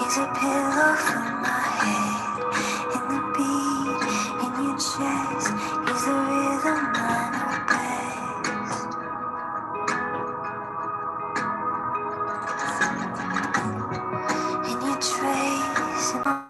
He's a pillow for my head, and the beat in your chest. He's the rhythm I know best. And your trace in my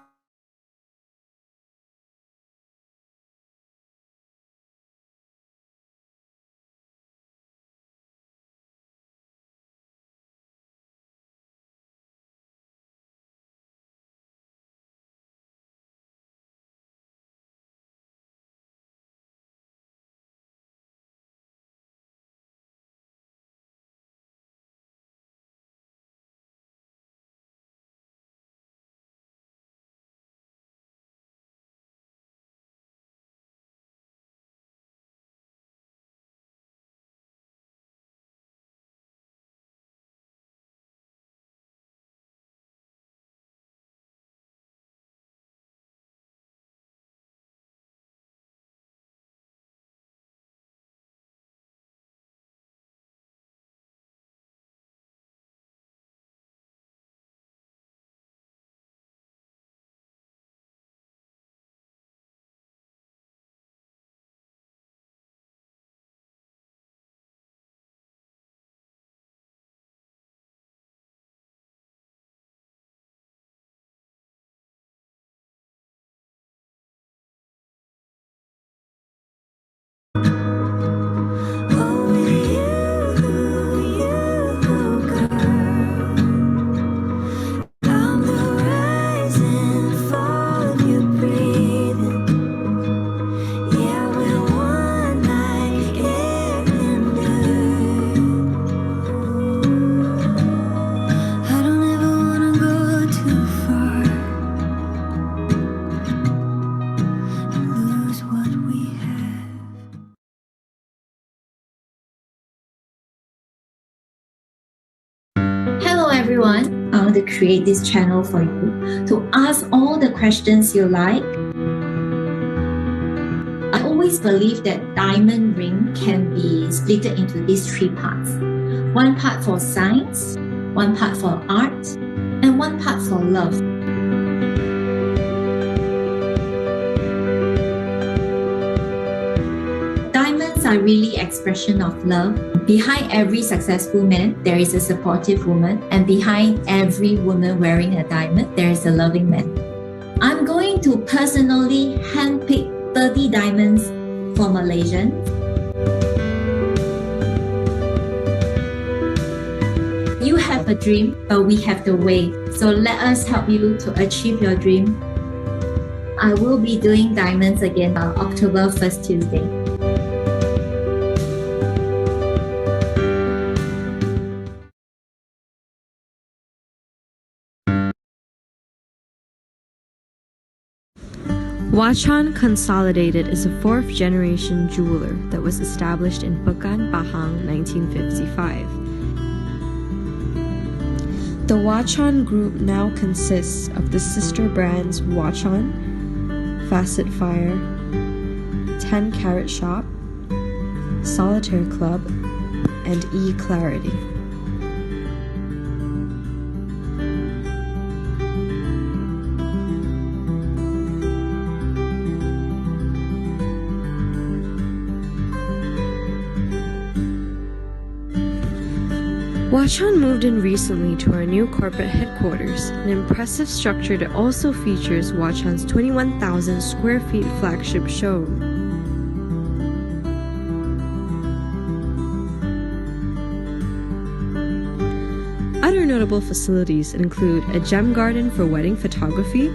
Hello everyone, I want to create this channel for you to ask all the questions you like. I always believe that diamond ring can be split into these three parts. One part for science, one part for art, and one part for love. Diamonds are really expression of love. Behind every successful man, there is a supportive woman, and behind every woman wearing a diamond, there is a loving man. I'm going to personally handpick 30 diamonds for Malaysians. You have a dream, but we have the way. So let us help you to achieve your dream. I will be doing diamonds again on October 1st, Tuesday. Watchon Consolidated is a fourth-generation jeweler that was established in Pekan, Pahang, 1955. The Watchon Group now consists of the sister brands Watchon, Facet Fire, 10 Carat Shop, Solitaire Club, and E Clarity. Watchon moved in recently to our new corporate headquarters, an impressive structure that also features Watchon's 21,000 square feet flagship showroom. Other notable facilities include a gem garden for wedding photography,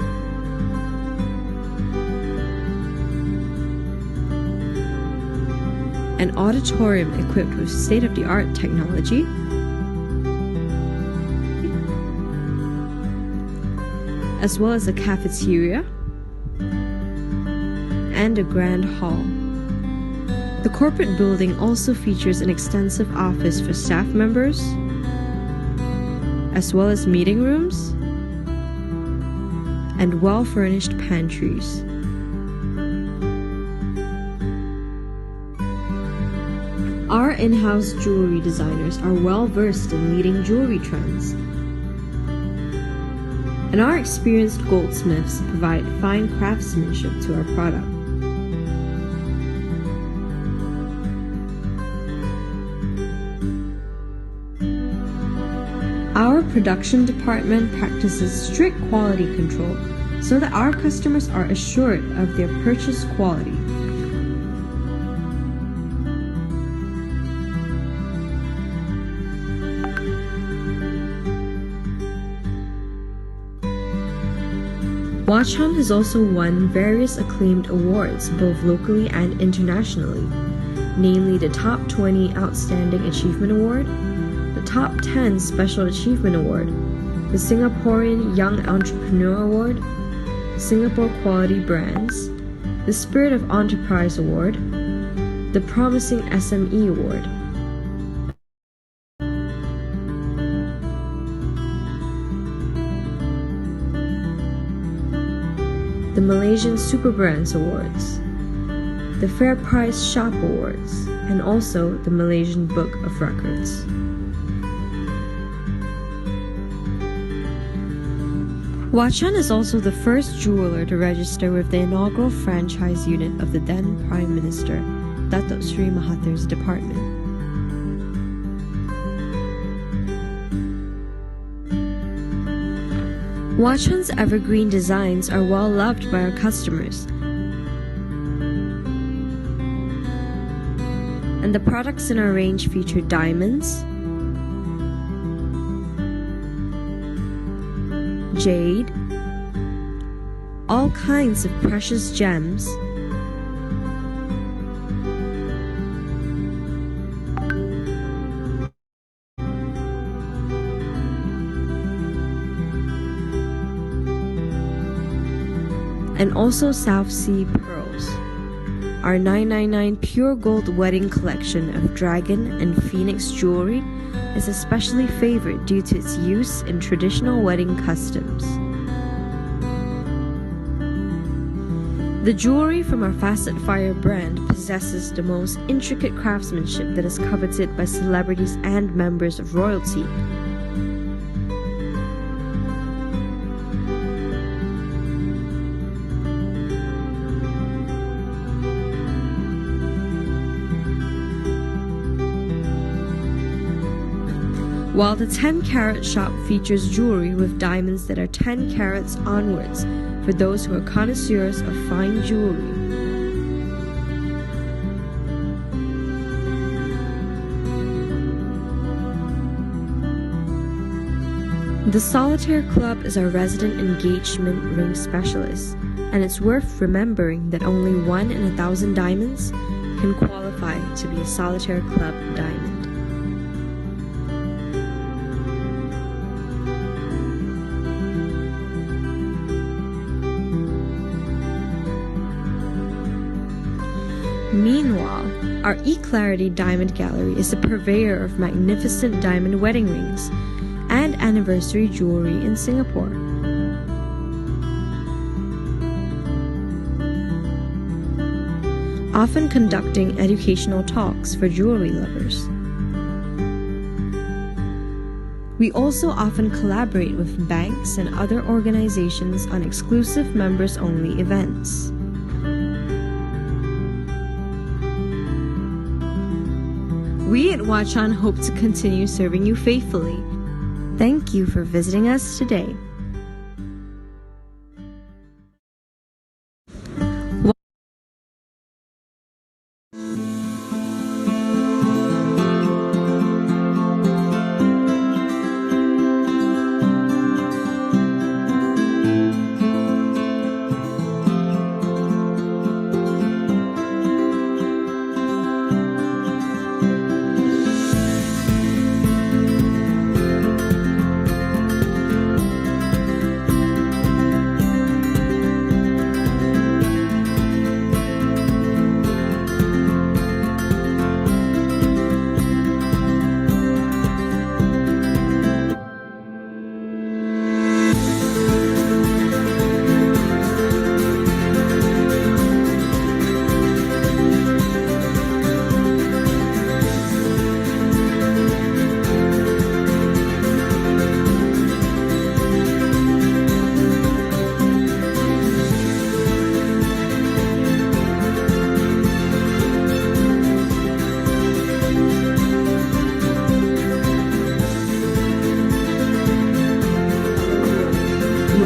an auditorium equipped with state-of-the-art technology, as well as a cafeteria and a grand hall. The corporate building also features an extensive office for staff members, as well as meeting rooms and well-furnished pantries. Our in-house jewelry designers are well-versed in leading jewelry trends. and our experienced goldsmiths provide fine craftsmanship to our product. Our production department practices strict quality control so that our customers are assured of their purchase quality. Watchon has also won various acclaimed awards both locally and internationally, namely the Top 20 Outstanding Achievement Award, the Top 10 Special Achievement Award, the Singaporean Young Entrepreneur Award, Singapore Quality Brands, the Spirit of Enterprise Award, the Promising SME Award. The Malaysian Super Brands Awards, the Fair Price Shop Awards, and also the Malaysian Book of Records. Watchon is also the first jeweler to register with the inaugural franchise unit of the then Prime Minister, Datuk Sri Mahathir's department. Watchon's evergreen designs are well loved by our customers, and the products in our range feature diamonds, jade, all kinds of precious gems, and also South Sea pearls. Our 999 pure gold wedding collection of dragon and phoenix jewelry is especially favored due to its use in traditional wedding customs. The jewelry from our Facet Fire brand possesses the most intricate craftsmanship that is coveted by celebrities and members of royalty. While the 10 carat shop features jewelry with diamonds that are 10 carats onwards for those who are connoisseurs of fine jewelry. The Solitaire Club is our resident engagement ring specialist, and it's worth remembering that only 1 in 1,000 diamonds can qualify to be a Solitaire Club diamond. Meanwhile, our E-Clarity Diamond Gallery is a purveyor of magnificent diamond wedding rings and anniversary jewelry in Singapore. Often conducting educational talks for jewelry lovers. We also often collaborate with banks and other organizations on exclusive members-only events. We at Watchon hope to continue serving you faithfully. Thank you for visiting us today.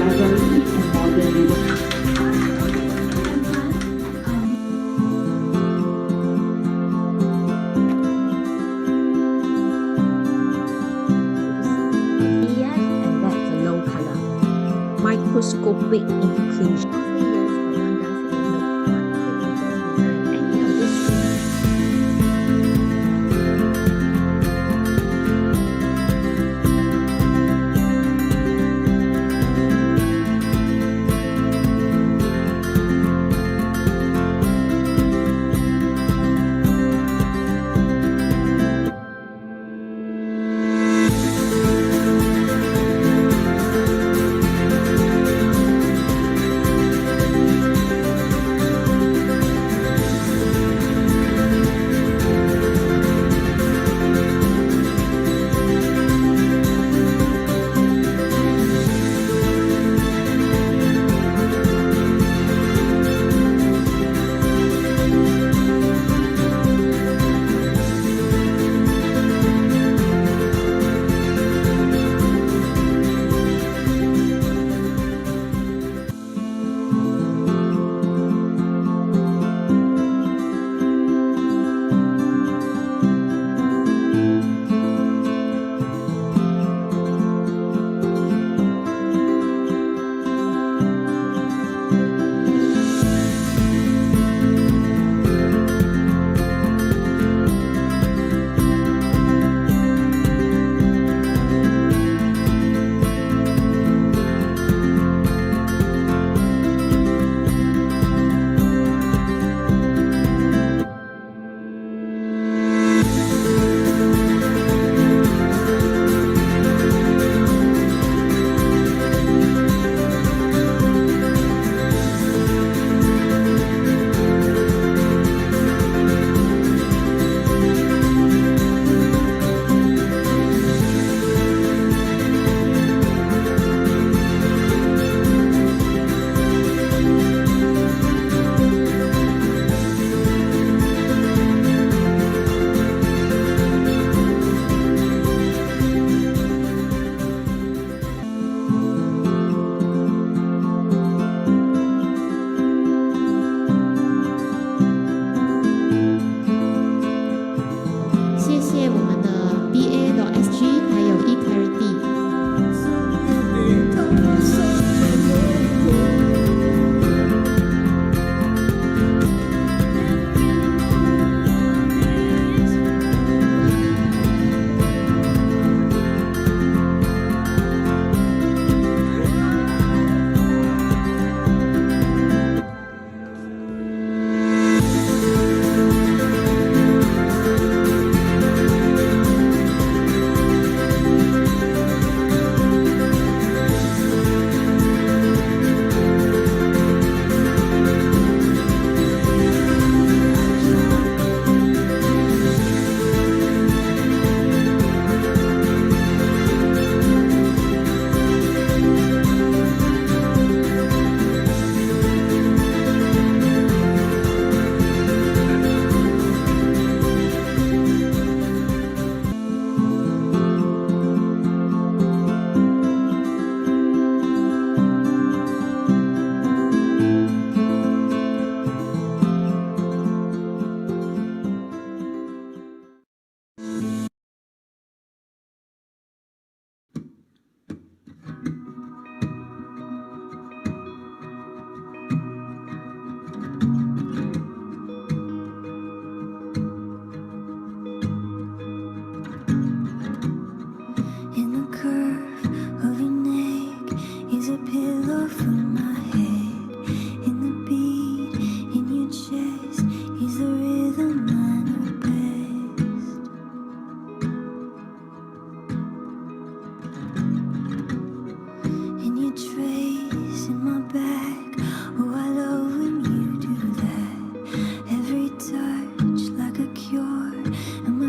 contemporary and modern rhythm. Yes, and that's a low color. Microscopic inclusion. Any of this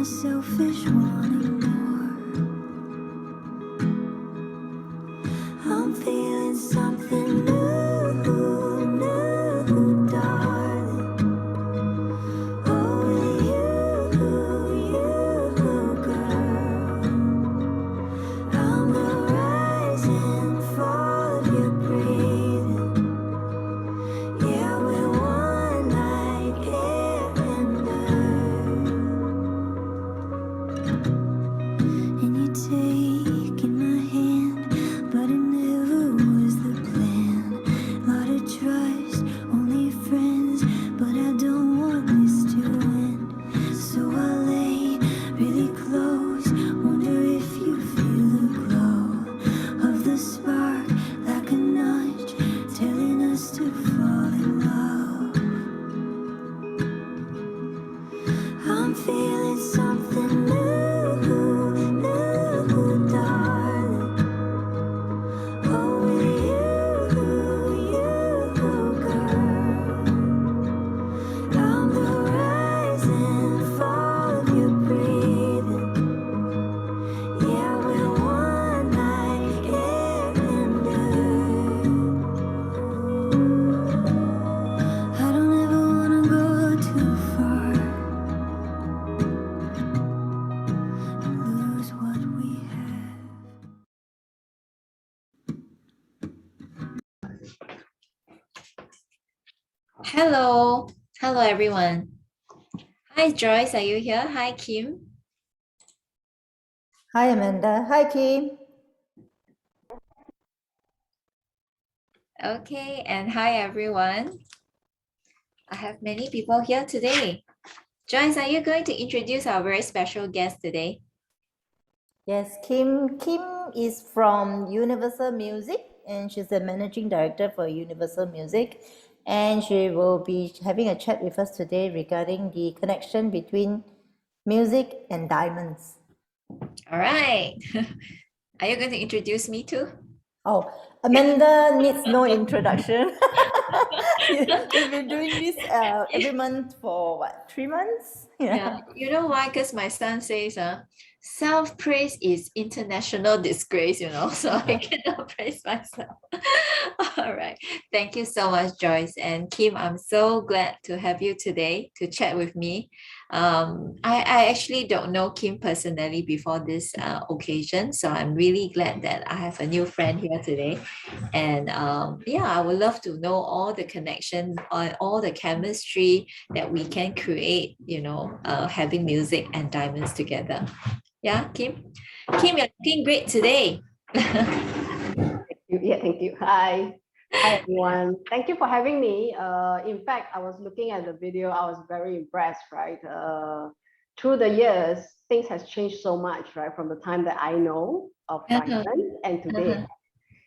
selfish wanting more. I'm feeling something new. promise to fall in love. I'm feeling something new, darling. Oh, you, girl. I'm the rise and fall of your breathing. Yeah, we're one like air and earth. I don't ever wanna go too far and lose what we have. Hello. Hello, everyone. Hi, Joyce. Are you here? Hi, Kim. Hi, Amanda. Hi, Kim. Okay, and hi, everyone. I have many people here today. Joyce, are you going to introduce our very special guest today? Yes, Kim. Kim is from Universal Music, and she's the managing director for Universal Music. And she will be having a chat with us today regarding the connection between music and diamonds. All right. Are you going to introduce me too? Oh, Amanda needs no introduction. We've been doing this every month for what, 3 months? Yeah. You know why? Because my son says, self-praise is international disgrace, so I cannot praise myself. All right. Thank you so much, Joyce. And Kim, I'm so glad to have you today to chat with me. I actually don't know Kim personally before this occasion, so I'm really glad that I have a new friend here today. And yeah, I would love to know all the connections, all the chemistry that we can create, having music and diamonds together. Yeah, Kim? Kim, you're looking great today. Yeah, thank you. Hi. Hi, everyone. Thank you for having me. In fact, I was looking at the video. I was very impressed, right? Through the years, things has changed so much, right? From the time that I know of diamond and today.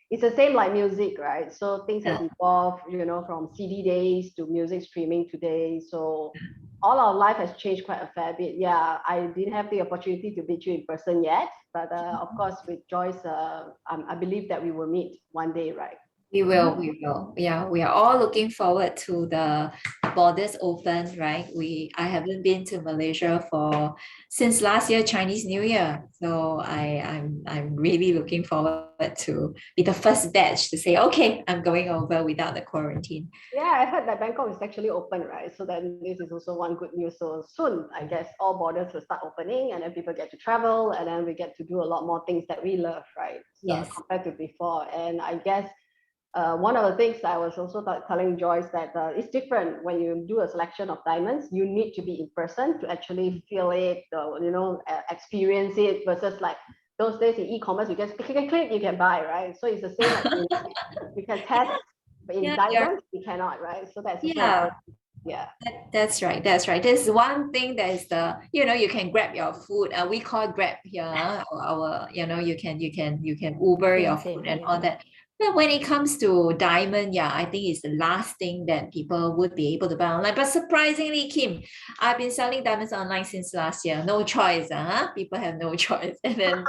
It's the same like music, right? So things has evolved, from CD days to music streaming today. So all our life has changed quite a fair bit. Yeah, I didn't have the opportunity to meet you in person yet, but of course with Joyce, I believe that we will meet one day, right? We will. Yeah, we are all looking forward to the borders open, right? I haven't been to Malaysia since last year Chinese New Year. So I'm really looking forward to be the first batch to say, okay, I'm going over without the quarantine. Yeah, I heard that Bangkok is actually open, right? So then this is also one good news. So soon, I guess all borders will start opening and then people get to travel and then we get to do a lot more things that we love, right? So Yes. compared to before. And I guess one of the things I was also telling Joyce that it's different when you do a selection of diamonds. You need to be in person to actually feel it, experience it, versus like those days in e-commerce, you just click, you can buy, right? So it's the same like you can test, but in diamonds you cannot, right? So that's also yeah. That's right. There's one thing that is you can grab your food. We call Grab here. Our you can Uber your food and all that. But when it comes to diamond, yeah, I think it's the last thing that people would be able to buy online. But surprisingly, Kim, I've been selling diamonds online since last year. No choice, people have no choice. And then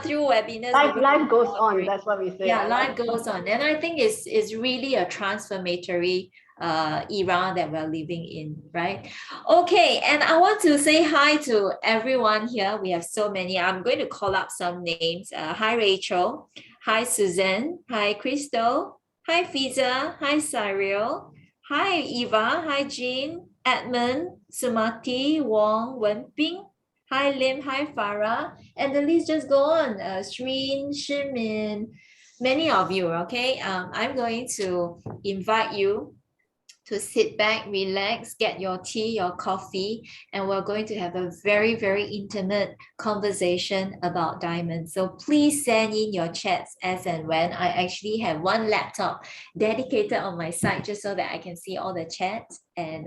through webinars, life goes on. That's what we say. Yeah, life goes on, and I think it's really a transformatory era that we're living in, right? Okay, and I want to say hi to everyone here. We have so many. I'm going to call up some names. Hi, Rachel. Hi, Suzanne. Hi, Crystal. Hi, Fiza. Hi, Cyril. Hi, Eva. Hi, Jean. Edmund, Sumati, Wong, Wenping. Hi, Lim. Hi, Farah. And the list just go on. Shreen, Shimin, many of you, okay? I'm going to invite you to sit back, relax, get your tea, your coffee, and we're going to have a very, very intimate conversation about diamonds. So please send in your chats as and when. I actually have one laptop dedicated on my site just so that I can see all the chats. And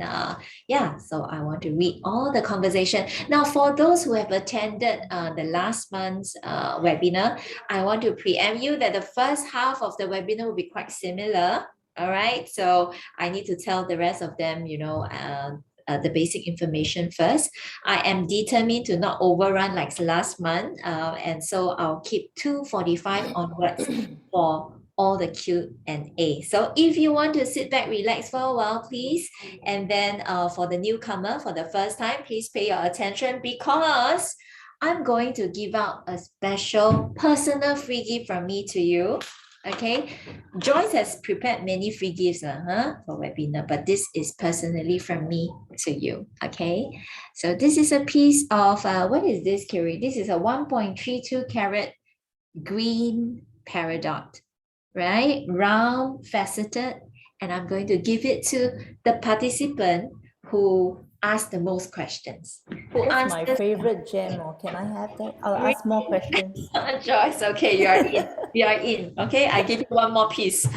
yeah, so I want to read all the conversation. Now, for those who have attended the last month's webinar, I want to preempt you that the first half of the webinar will be quite similar. All right. So I need to tell the rest of them, the basic information first. I am determined to not overrun like last month. And so I'll keep 2:45 onwards for all the Q&A. So if you want to sit back, relax for a while, please. And then for the newcomer, for the first time, please pay your attention because I'm going to give out a special personal free gift from me to you. Okay, Joyce has prepared many free gifts for webinar, but this is personally from me to you. Okay, so this is a piece of what is this, Kiri? This is a 1.32 carat green peridot, right? Round, faceted, and I'm going to give it to the participant who asked the most questions. That's my favorite gem. Or can I have that? I'll ask more questions. Joyce, okay, you are in. You are in. Okay, I give you one more piece.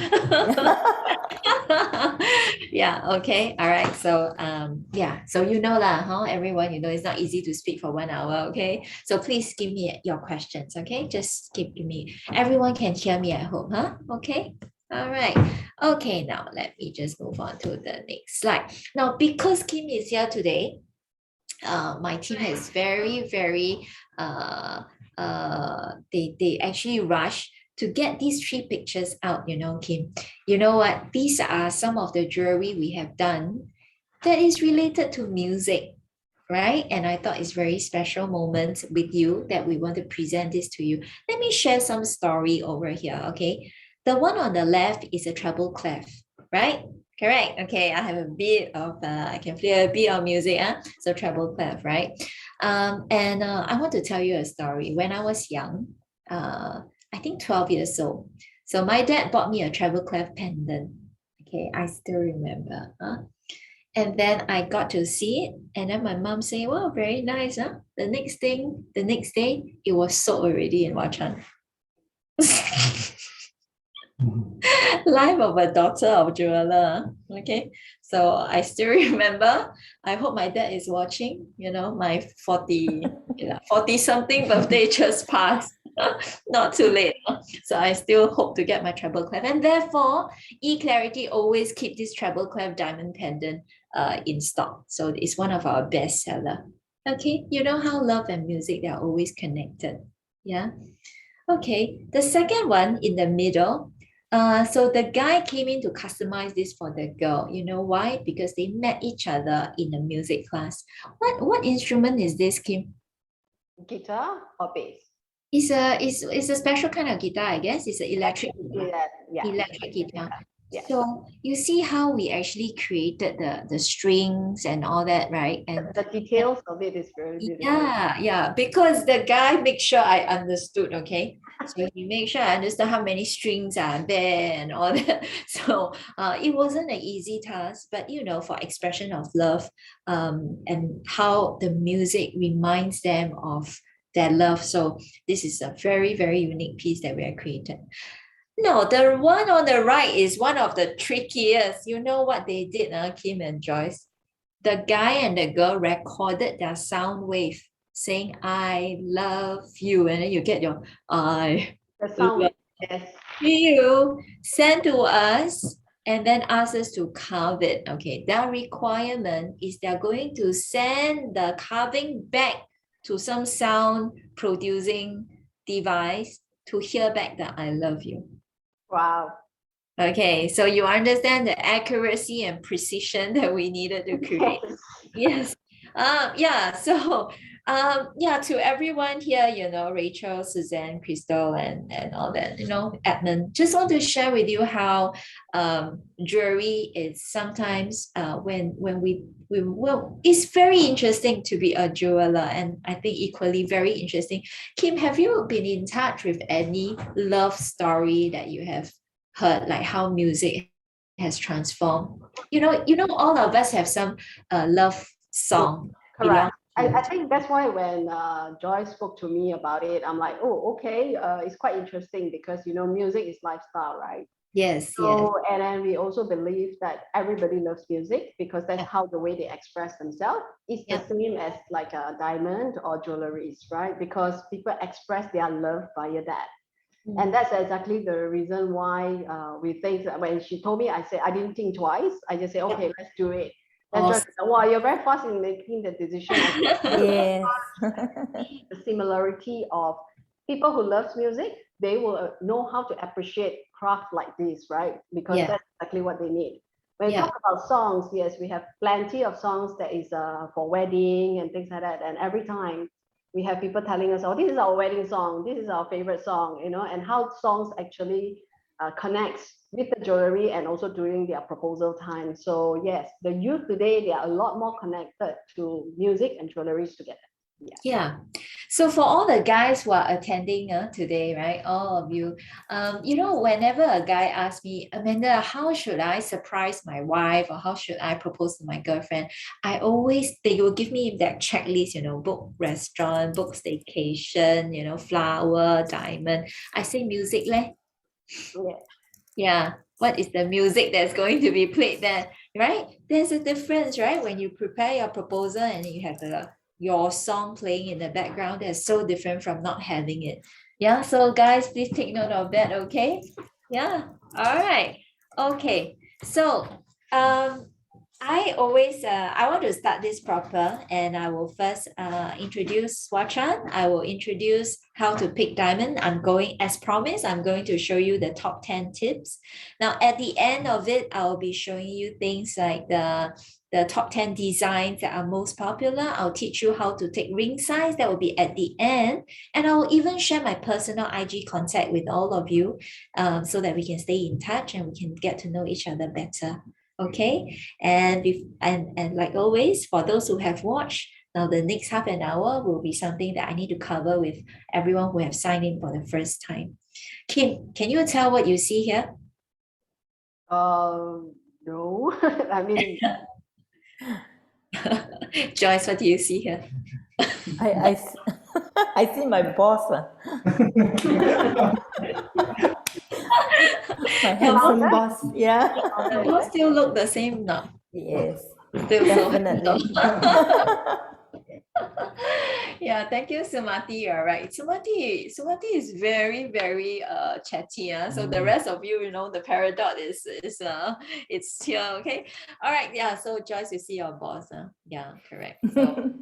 Yeah, okay. All right. So so everyone, it's not easy to speak for 1 hour, okay? So please give me your questions, okay? Just give me. Everyone can hear me at home, huh? Okay. All right. Okay, now let me just move on to the next slide. Now, because Kim is here today, my team is very, very they actually rush to get these 3 pictures out, Kim. You know what? These are some of the jewelry we have done that is related to music, right? And I thought it's very special moment with you that we want to present this to you. Let me share some story over here, okay? The one on the left is a treble clef, right? Correct. Okay, I have a bit of, I can play a bit of music, so treble clef, right? And I want to tell you a story. When I was young, I think 12 years old. So my dad bought me a treble clef pendant. Okay, I still remember. And then I got to see it, and then my mom saying, "Wow, very nice, huh?" The next day, it was sold already in Wachan. Life of a daughter of jeweler. Okay, so I still remember. I hope my dad is watching. My 40 something birthday just passed. Not too late. So I still hope to get my treble clef, and therefore eClarity always keep this treble clef diamond pendant in stock. So it's one of our best seller. Okay, you know how love and music, they are always connected. Yeah. Okay, the second one in the middle. So the guy came in to customize this for the girl. You know why? Because they met each other in a music class. What instrument is this, Kim? Guitar or bass? It's a special kind of guitar, I guess. It's an electric guitar. Yeah. So you see how we actually created the strings and all that, right? And the details of it is very beautiful. Yeah, because the guy make sure I understood, okay? So he made sure I understood how many strings are there and all that. So it wasn't an easy task, but for expression of love, and how the music reminds them of their love. So this is a very, very unique piece that we have created. No, the one on the right is one of the trickiest. You know what they did, Kim and Joyce? The guy and the girl recorded their sound wave saying, "I love you." And then you get your "I The sound, love yes. you" sent to us, and then ask us to carve it. Okay, their requirement is they're going to send the carving back to some sound producing device to hear back that "I love you." Wow. Okay, so you understand the accuracy and precision that we needed to create. Yes. So to everyone here, Rachel, Suzanne, Crystal, and all that, Edmund, just want to share with you how jewelry is sometimes when it's very interesting to be a jeweler, and I think equally very interesting. Kim, have you been in touch with any love story that you have heard, like how music has transformed? All of us have some love song. Correct. I think that's why when Joy spoke to me about it, I'm like, oh, okay, it's quite interesting because music is lifestyle, right? Yes. And then we also believe that everybody loves music because that's how the way they express themselves. It's the same as like a diamond or jewelry, right? Because people express their love via that. And that's exactly the reason why we think that when she told me, I said, I didn't think twice. I just said, okay, let's do it. Then Joyce said, wow, you're very fast in making the decision. Yes. The similarity of people who loves music, they will know how to appreciate craft like this, right? Because Yeah. that's exactly what they need. When you Yeah. talk about songs, yes, we have plenty of songs that is for wedding and things like that. And every time we have people telling us, oh, this is our wedding song, this is our favorite song, you know, and how songs actually connects with the jewelry and also during their proposal time. So yes, the youth today, they are a lot more connected to music and jewelry together. Yeah. Yeah. So for all the guys who are attending today, right, all of you, whenever a guy asks me, Amanda, how should I surprise my wife or how should I propose to my girlfriend? They will give me that checklist, book restaurant, book staycation, flower, diamond. I say music leh. Yeah. Yeah. What is the music that's going to be played there, right? There's a difference, right? When you prepare your proposal and you have your song playing in the background, that's so different from not having it. Yeah. So guys, please take note of that. Okay. Yeah. All right. Okay. So I want to start this proper, and I will first introduce Swachan. I will introduce how to pick diamond. As promised, I'm going to show you the top 10 tips. Now, at the end of it, I'll be showing you things like the top 10 designs that are most popular. I'll teach you how to take ring size. That will be at the end. And I'll even share my personal IG contact with all of you so that we can stay in touch and we can get to know each other better. Okay, and like always, for those who have watched, now the next half an hour will be something that I need to cover with everyone who have signed in for the first time. Kim, can you tell what you see here? No, I mean, Joyce, what do you see here? I see my boss. My handsome boss. Yeah. The boss still look the same now. Yes. Still so Definitely. Yeah, thank you, Sumati. You're right. Sumati is very, very chatty. So the rest of you, the paradox is it's here. Okay. All right. Yeah. So Joyce, you see your boss. Yeah, correct. So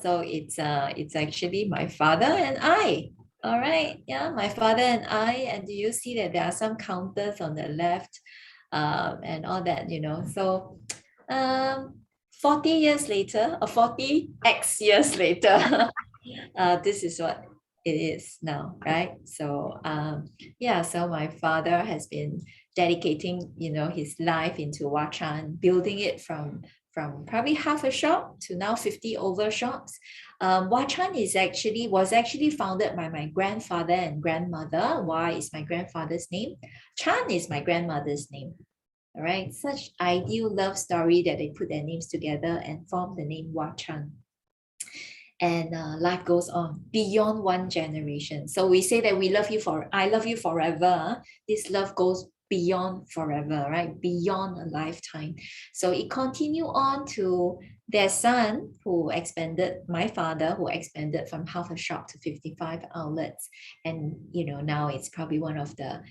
so it's actually my father and I. All right. Yeah, my father and I. And do you see that there are some counters on the left, and all that, So 40 years later, or 40x years later, this is what it is now, right? So so my father has been dedicating, his life into Wachan, building it from probably half a shop to now 50 over shops. Wachan was actually founded by my grandfather and grandmother. Why is my grandfather's name? Chan is my grandmother's name. All right, such ideal love story that they put their names together and form the name Wachan. And life goes on beyond one generation. So we say that I love you forever. This love goes beyond forever, right? Beyond a lifetime. So it continued on to their son, my father, who expanded from half a shop to 55 outlets. And, now it's probably one of the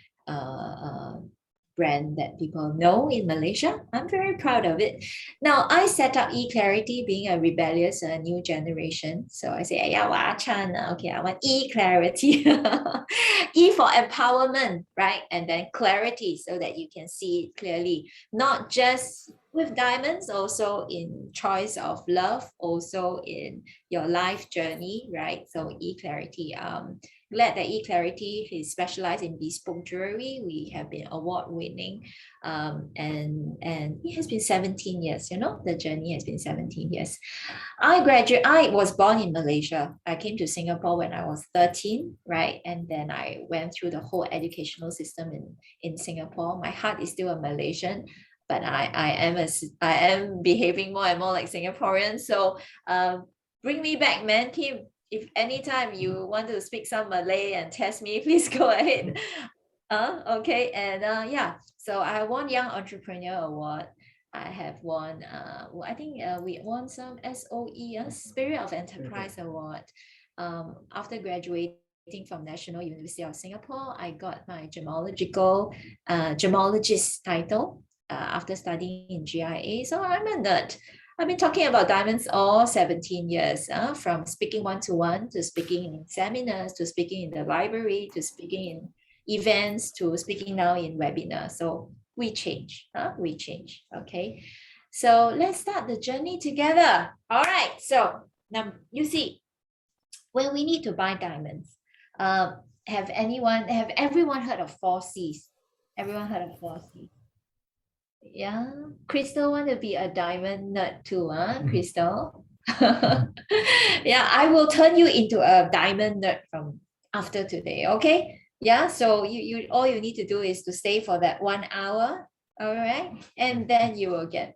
brand that people know in Malaysia. I'm very proud of it. Now, I set up eClarity being a rebellious new generation. So I say, yeah, Wachan, okay, I want eClarity. E for empowerment, right? And then clarity so that you can see it clearly, not just with diamonds, also in choice of love, also in your life journey, right? So eClarity. Glad that eClarity is specialized in bespoke jewelry. We have been award winning, and it has been 17 years. The journey has been 17 years. I was born in Malaysia. I came to Singapore when I was 13, right? And then I went through the whole educational system in Singapore. My heart is still a Malaysian, but I am behaving more and more like Singaporean. So bring me back, man, Kim. If anytime you want to speak some Malay and test me, please go ahead. Okay. And so I won Young Entrepreneur Award. I have won, I think we won some SOE, Spirit of Enterprise Award. After graduating, from National University of Singapore. I got my gemologist title after studying in GIA. So I'm a nerd. I've been talking about diamonds all 17 years, from speaking one-to-one to speaking in seminars, to speaking in the library, to speaking in events, to speaking now in webinars. So we change, we change, okay? So let's start the journey together. All right, so now you see, when we need to buy diamonds, have everyone heard of 4Cs? Everyone heard of 4Cs? Yeah, Crystal want to be a diamond nerd too, Crystal? Yeah, I will turn you into a diamond nerd from after today, okay? Yeah, so you all you need to do is to stay for that 1 hour, all right? And then you will get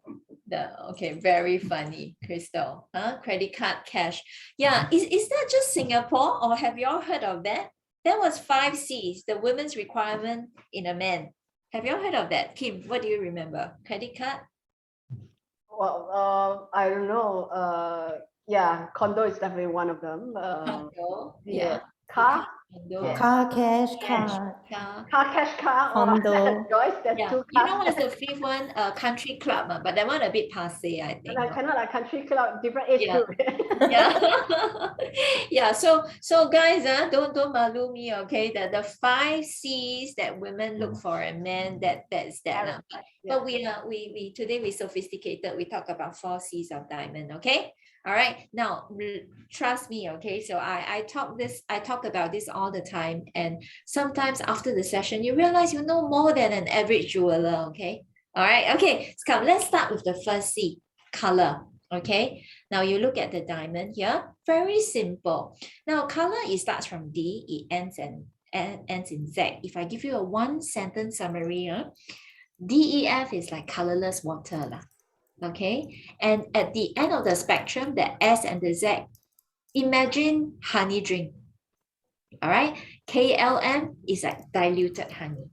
okay, very funny, Crystal. Credit card, cash. Yeah, is that just Singapore, or have you all heard of that? That was 5Cs, the women's requirement in a man. Have you all heard of that? Kim, what do you remember? Credit card? Well, I don't know. Yeah, condo is definitely one of them. Condo, yeah. Car? Condo, Yes. Car, cash, car. Cash, car. Condo. Joyce, there's Yeah. two You cars. know what's the fifth one? Country club, but that one a bit passé, I think. And I cannot like country club, different age Yeah. group. Yeah. Yeah. So guys, don't malu me, okay? The 5Cs that women look for a man, that's that. But we today we sophisticated. We talk about 4Cs of diamond, okay? All right. Now trust me, okay? So I talk about this all the time, and sometimes after the session, you realize you know more than an average jeweler, okay? All right. Okay. So come, let's start with the first C, color. Okay, now you look at the diamond here, very simple. Now color, it starts from D, it ends in Z. If I give you a one sentence summary, DEF is like colorless water lah. Okay, and at the end of the spectrum, the S and the Z, imagine honey drink. All right, KLM is like diluted honey.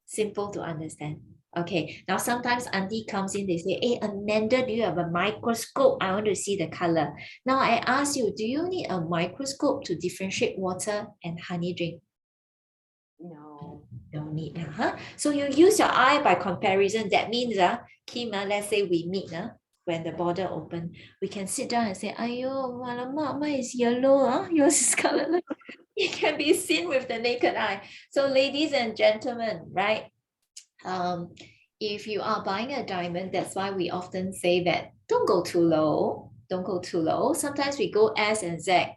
Simple to understand. Okay, now sometimes auntie comes in, they say, hey, Amanda, do you have a microscope? I want to see the color. Now I ask you, do you need a microscope to differentiate water and honey drink? No. Don't need, huh? So you use your eye by comparison. That means, Kim, let's say we meet, when the border open, we can sit down and say, ayo, malamak, mine is yellow, yours is colorless. It can be seen with the naked eye. So ladies and gentlemen, right? If you are buying a diamond, that's why we often say that don't go too low. Don't go too low. Sometimes we go S and Z,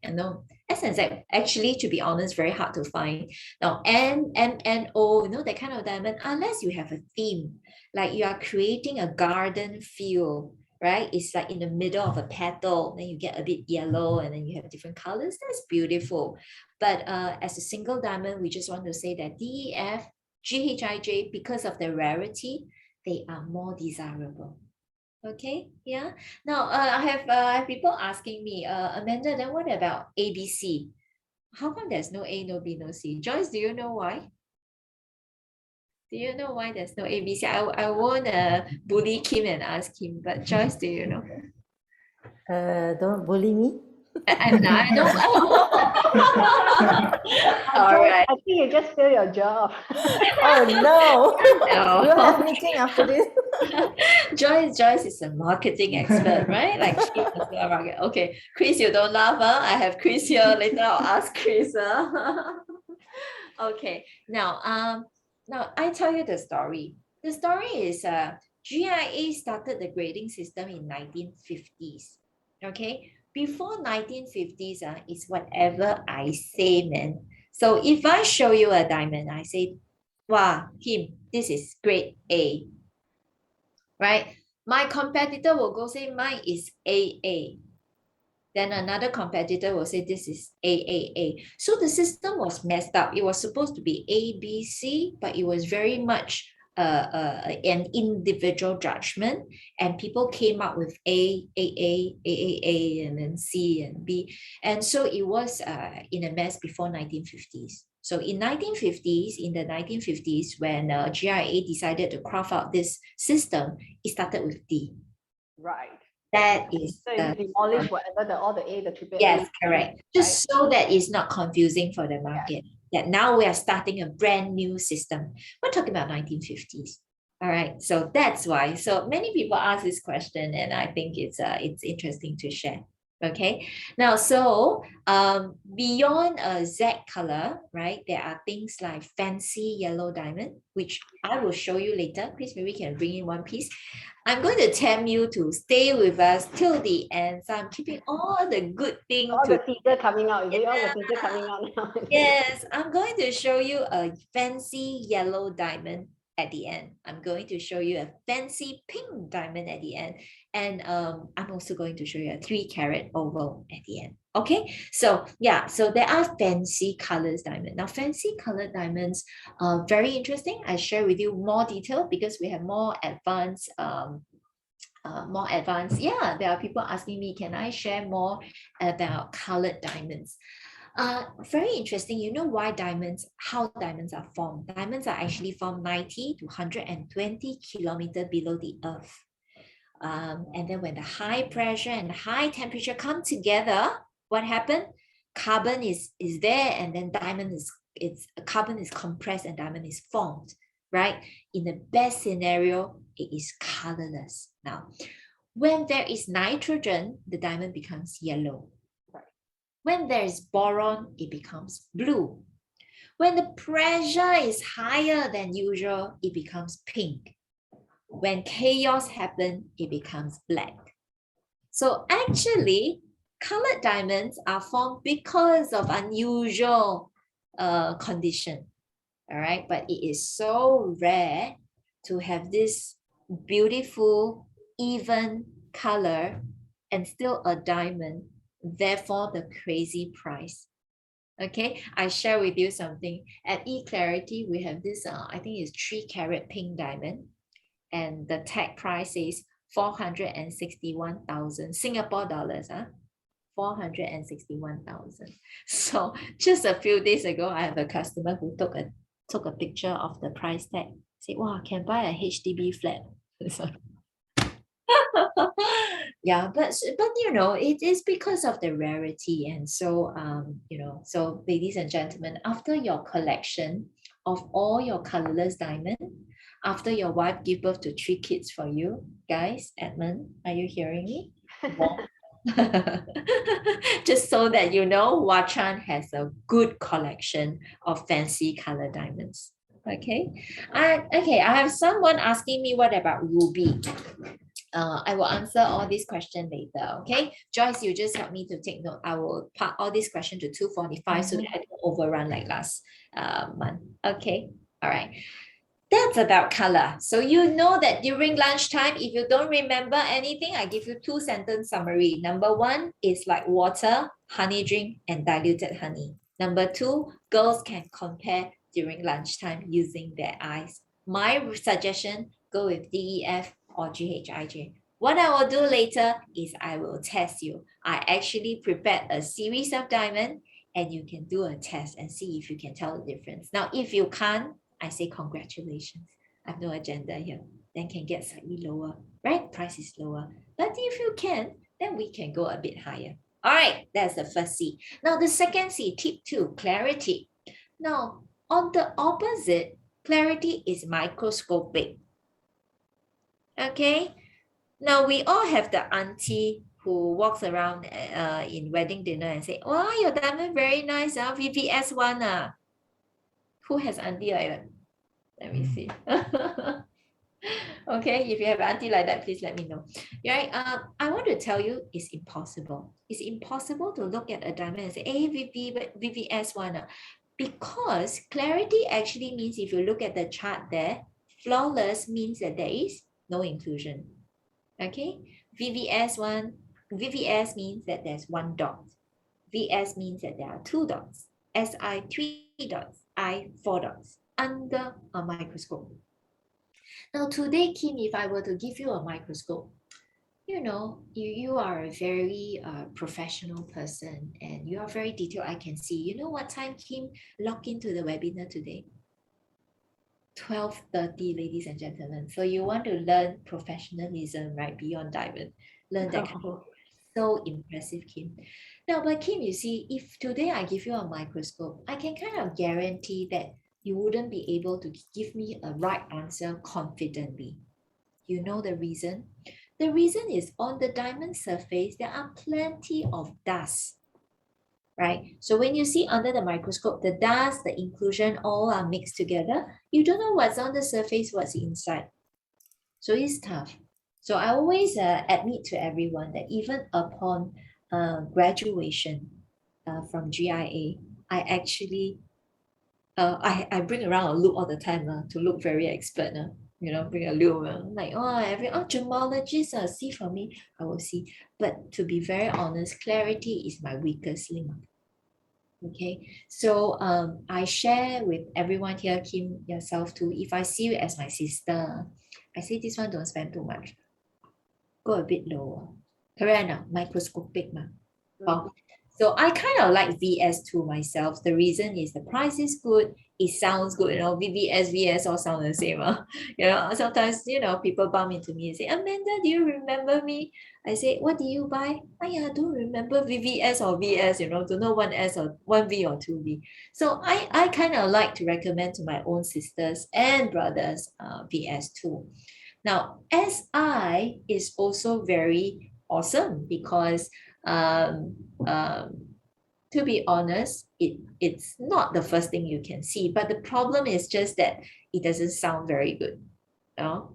S and Z actually, to be honest, very hard to find. Now N, M, N, O, that kind of diamond, unless you have a theme, like you are creating a garden feel, right? It's like in the middle of a petal, then you get a bit yellow, and then you have different colors. That's beautiful. But as a single diamond, we just want to say that DEF, GHIJ, because of the rarity, they are more desirable. Okay, yeah. Now I have people asking me, Amanda, then what about ABC? How come there's no A, no B, no C? Joyce, do you know why? Do you know why there's no ABC? I won't bully Kim and ask him, but Joyce, do you know? Don't bully me. I'm not. I don't. All right. I think you just failed your job. Oh no! No. We'll have meeting after this. Joyce is a marketing expert, right? Like she is a market. Okay, Chris, you don't laugh. I have Chris here. Later I'll ask Chris. Okay. Now I tell you the story. The story is GIA started the grading system in 1950s. Okay. Before 1950s, is whatever I say, man. So if I show you a diamond, I say, wow, Kim, this is grade A. Right? My competitor will go say mine is AA. Then another competitor will say this is AAA. So the system was messed up. It was supposed to be ABC, but it was very much an individual judgment, and people came up with AAA, and then C and B. And so it was in a mess before 1950s. So in the 1950s, when GIA decided to craft out this system, it started with D. Right. That is So you demolish whatever all the A, the triple A. yes, correct. Just so that it's not confusing for the market. That now we are starting a brand new system. We're talking about 1950s. All right, so that's why. So many people ask this question, and I think it's interesting to share. Okay, now so beyond a Z color, right? There are things like fancy yellow diamond, which I will show you later. Chris, maybe we can bring in one piece. I'm going to tempt you to stay with us till the end. So I'm keeping all the good things. All the teaser coming out, is it? All the teaser coming out now. Yes, I'm going to show you a fancy yellow diamond at the end. I'm going to show you a fancy pink diamond at the end. And I'm also going to show you a 3-carat oval at the end. Okay, so yeah, so there are fancy colors diamond. Now, fancy colored diamonds are very interesting. I share with you more detail because we have more advanced yeah, there are people asking me, can I share more about colored diamonds? Very interesting. You know why how diamonds are formed? Diamonds are actually formed 90 to 120 kilometers below the earth. And then when the high pressure and high temperature come together, what happened? Carbon is there, and then carbon is compressed and diamond is formed, right? In the best scenario, it is colorless. Now, when there is nitrogen, the diamond becomes yellow. When there is boron, it becomes blue. When the pressure is higher than usual, it becomes pink. When chaos happens, it becomes black. So actually, colored diamonds are formed because of unusual condition. All right, but it is so rare to have this beautiful, even color and still a diamond, therefore the crazy price. Okay, I share with you something. At eClarity, we have this, I think it's 3-carat pink diamond, and the tag price is 461,000 Singapore dollars. 461,000. So just a few days ago, I have a customer who took a picture of the price tag. Say, wow, can buy a HDB flat. Yeah, but you know, it is because of the rarity. And so you know, so ladies and gentlemen, after your collection of all your colorless diamond, after your wife give birth to 3 kids for you, guys, Edmund, are you hearing me? Just so that you know, Wachan has a good collection of fancy color diamonds. Okay, okay, I have someone asking me, what about ruby? I will answer all these questions later. Okay, Joyce, you just help me to take note. I will park all these questions to 2:45 so that I don't overrun like last month. Okay, all right. That's about color. So you know that during lunchtime, if you don't remember anything, I give you 2-sentence summary. Number 1 is like water, honey drink, and diluted honey. Number 2, girls can compare during lunchtime using their eyes. My suggestion, go with DEF or GHIJ. What I will do later is I will test you. I actually prepared a series of diamonds, and you can do a test and see if you can tell the difference. Now, if you can't, I say congratulations. I have no agenda here. Then can get slightly lower, right? Price is lower. But if you can, then we can go a bit higher. All right, that's the first C. Now the second C, tip 2, clarity. Now, on the opposite, clarity is microscopic. Okay? Now we all have the auntie who walks around in wedding dinner and say, wow, your diamond very nice, VVS one. Who has auntie like that? Let me see. Okay, if you have auntie like that, please let me know. Right? I want to tell you, it's impossible. It's impossible to look at a diamond and say, hey, VVS one. Because clarity actually means, if you look at the chart there, flawless means that there is no inclusion. Okay, VVS means that there's 1 dot. VS means that there are 2 dots. SI 3 dots. I 4 dots under a microscope. Now today, Kim, if I were to give you a microscope, you know, you are a very professional person and you are very detailed. I can see. You know what time Kim logged into the webinar today? 12:30, ladies and gentlemen. So you want to learn professionalism, right? Beyond diamond. learn that kind of. So impressive, Kim. Now, but Kim, you see, if today I give you a microscope, I can kind of guarantee that you wouldn't be able to give me a right answer confidently. You know the reason? The reason is on the diamond surface, there are plenty of dust, right? So when you see under the microscope, the dust, the inclusion, all are mixed together. You don't know what's on the surface, what's inside. So it's tough. So I always admit to everyone that even upon graduation from GIA, I actually I bring around a loop all the time to look very expert. Bring a loop. Like, gemologist, see for me, I will see. But to be very honest, clarity is my weakest link. Okay, so I share with everyone here, Kim, yourself too. If I see you as my sister, I say this one don't spend too much. Go a bit lower. Correct, microscopic. Well, so I kind of like VS2 myself. The reason is the price is good. It sounds good. VVS, VS all sound the same. Sometimes, people bump into me and say, Amanda, do you remember me? I say, what do you buy? I don't remember VVS or VS, to know one S or one V or two V. So I kind of like to recommend to my own sisters and brothers VS2. Now, SI is also very awesome because to be honest, it's not the first thing you can see, but the problem is just that it doesn't sound very good.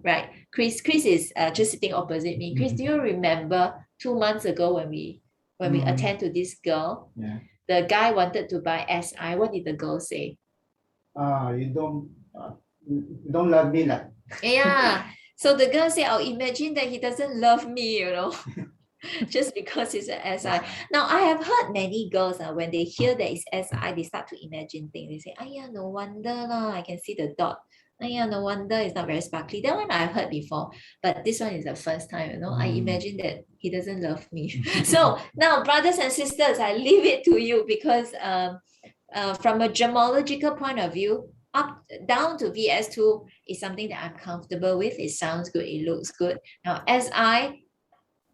Right? Chris is just sitting opposite me. Chris, do you remember 2 months ago when we attend to this girl? Yeah. The guy wanted to buy SI. What did the girl say? You don't love me like. Yeah. So the girl said, imagine that he doesn't love me, just because it's an SI. Now, I have heard many girls, when they hear that it's SI, they start to imagine things. They say, no wonder lah, I can see the dot. No wonder it's not very sparkly. That one I've heard before, but this one is the first time, I imagine that he doesn't love me. So now, brothers and sisters, I leave it to you because from a gemological point of view, up down to VS2 is something that I'm comfortable with. It sounds good, it looks good. Now,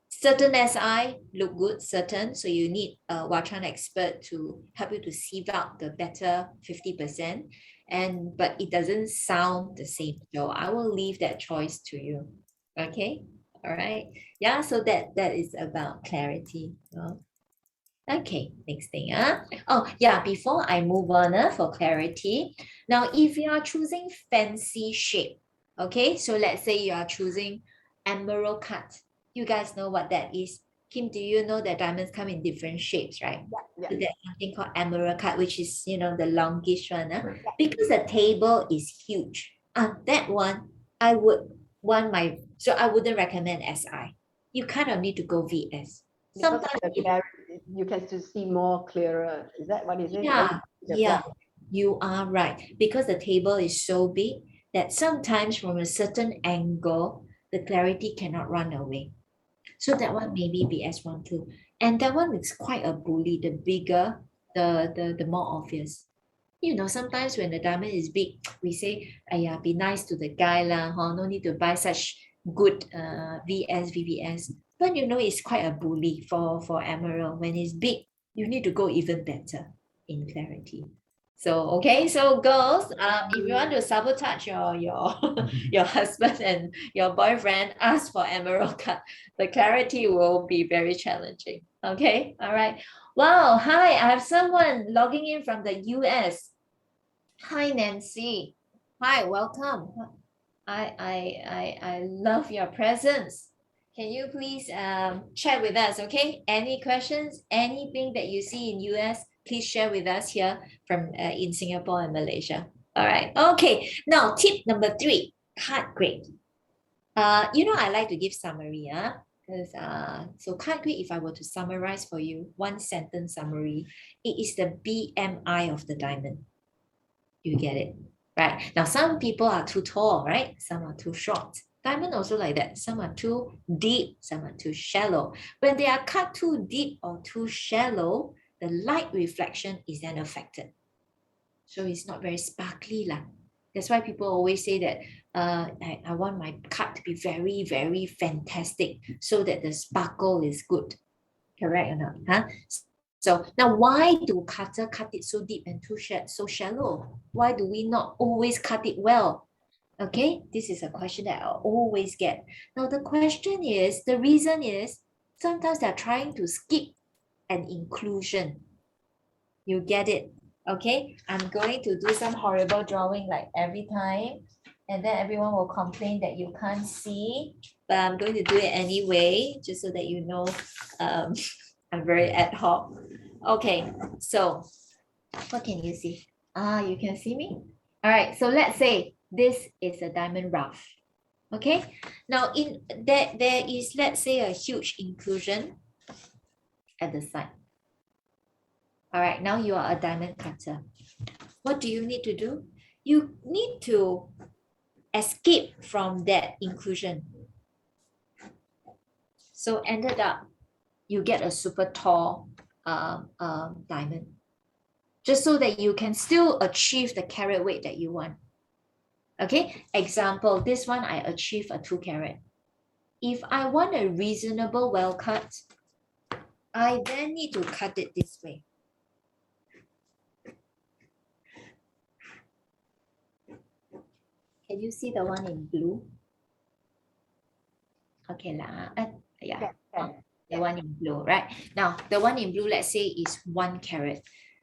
certain SI look good, certain. So you need a Watchon expert to help you to sieve out the better 50%. But it doesn't sound the same. So I will leave that choice to you. Okay. All right. Yeah. So that is about clarity. Okay, next thing. Oh, yeah, before I move on for clarity. Now, if you are choosing fancy shape, okay, so let's say you are choosing emerald cut. You guys know what that is. Kim, do you know that diamonds come in different shapes, right? Yeah. So there's something called emerald cut, which is, the longish one. Because the table is huge. That one, I wouldn't recommend SI. You kind of need to go VS. Sometimes you can still see more clearer. Is that what is it? Yeah, you are right. Because the table is so big that sometimes from a certain angle, the clarity cannot run away. So that one maybe BS1 too. And that one is quite a bully. The bigger, the more obvious. Sometimes when the diamond is big, we say, be nice to the guy lah. No need to buy such good VVS. But it's quite a bully for emerald. When it's big, you need to go even better in clarity. So, okay, so girls, if you want to sabotage your husband and your boyfriend, ask for emerald cut. The clarity will be very challenging. Okay, all right. Wow, hi, I have someone logging in from the US. Hi, Nancy. Hi, welcome. I love your presence. Can you please share with us, okay? Any questions, anything that you see in US, please share with us here from in Singapore and Malaysia. All right, okay. Now, tip number 3, card grade. I like to give summary, because so card grade, if I were to summarize for you, 1 sentence summary, it is the BMI of the diamond. You get it, right? Now, some people are too tall, right? Some are too short. Diamond also like that. Some are too deep, some are too shallow. When they are cut too deep or too shallow, the light reflection is then affected. So it's not very sparkly lah. That's why people always say that I want my cut to be very, very fantastic so that the sparkle is good. Correct or not? Huh? So now why do cutter cut it so deep and so shallow? Why do we not always cut it well? Okay, this is a question that I always get. Now the question is, the reason is sometimes they're trying to skip an inclusion. You get it? Okay, I'm going to do some horrible drawing like every time, and then everyone will complain that you can't see, but I'm going to do it anyway, just so that you know I'm very ad hoc. Okay, so what can you see? You can see me? All right, so let's say this is a diamond rough. Okay, now there is, let's say, a huge inclusion at the side. All right, now you are a diamond cutter. What do you need to do? You need to escape from that inclusion. So ended up, you get a super tall diamond, just so that you can still achieve the carat weight that you want. Okay, example, this one I achieve a 2 carat. If I want a reasonable well cut, I then need to cut it this way. Can you see the one in blue? Okay lah. Yeah. The one in blue, right? Now, the one in blue, let's say, is 1 carat.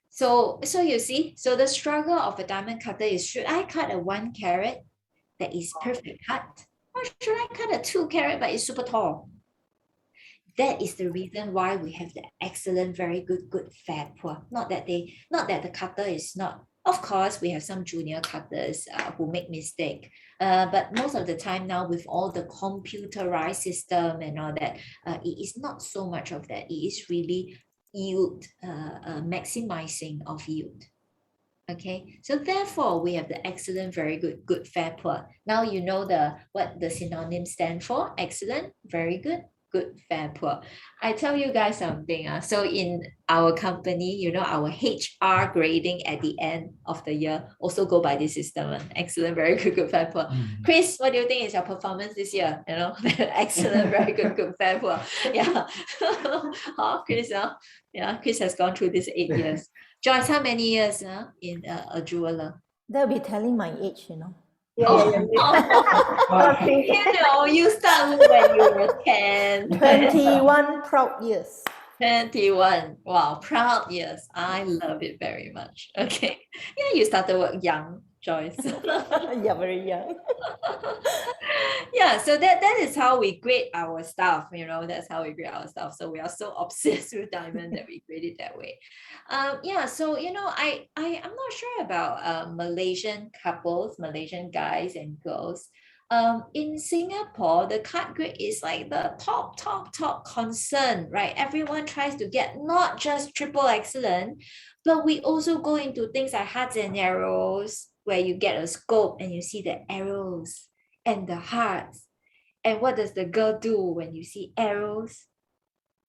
So you see, so the struggle of a diamond cutter is, should I cut a 1 carat that is perfect cut? Or should I cut a 2 carat but it's super tall? That is the reason why we have the excellent, very good, good, fair, poor. Not that the cutter is not. Of course, we have some junior cutters who make mistake. But most of the time now, with all the computerized system and all that, it is not so much of that. It is really yield, maximizing of yield. Okay, so therefore we have the excellent, very good, good, fair, poor. Now you know what the synonyms stand for. Excellent, very good, good, fair, poor. I tell you guys something. So in our company, you know, our HR grading at the end of the year also go by this system. Excellent, very good, good, fair, poor. Chris, what do you think is your performance this year? You know, excellent, very good, good, fair, poor. Yeah. Chris, yeah, Chris has gone through this 8 years. Joyce, how many years in a jeweler? They'll be telling my age, you know. You start when you were 10. 21 proud years. 21. Wow, proud years. I love it very much. Okay. Yeah, you started work young, Joyce. Yeah, very young. Yeah, so that is how we grade our stuff, you know, that's how we grade our stuff. So we are so obsessed with diamond that we grade it that way. Yeah, so you know, I'm not sure about Malaysian couples, Malaysian guys and girls. In Singapore, the cut grade is like the top concern, right? Everyone tries to get not just triple excellent, but we also go into things like hearts and arrows, where you get a scope and you see the arrows and the hearts. And what does the girl do when you see arrows?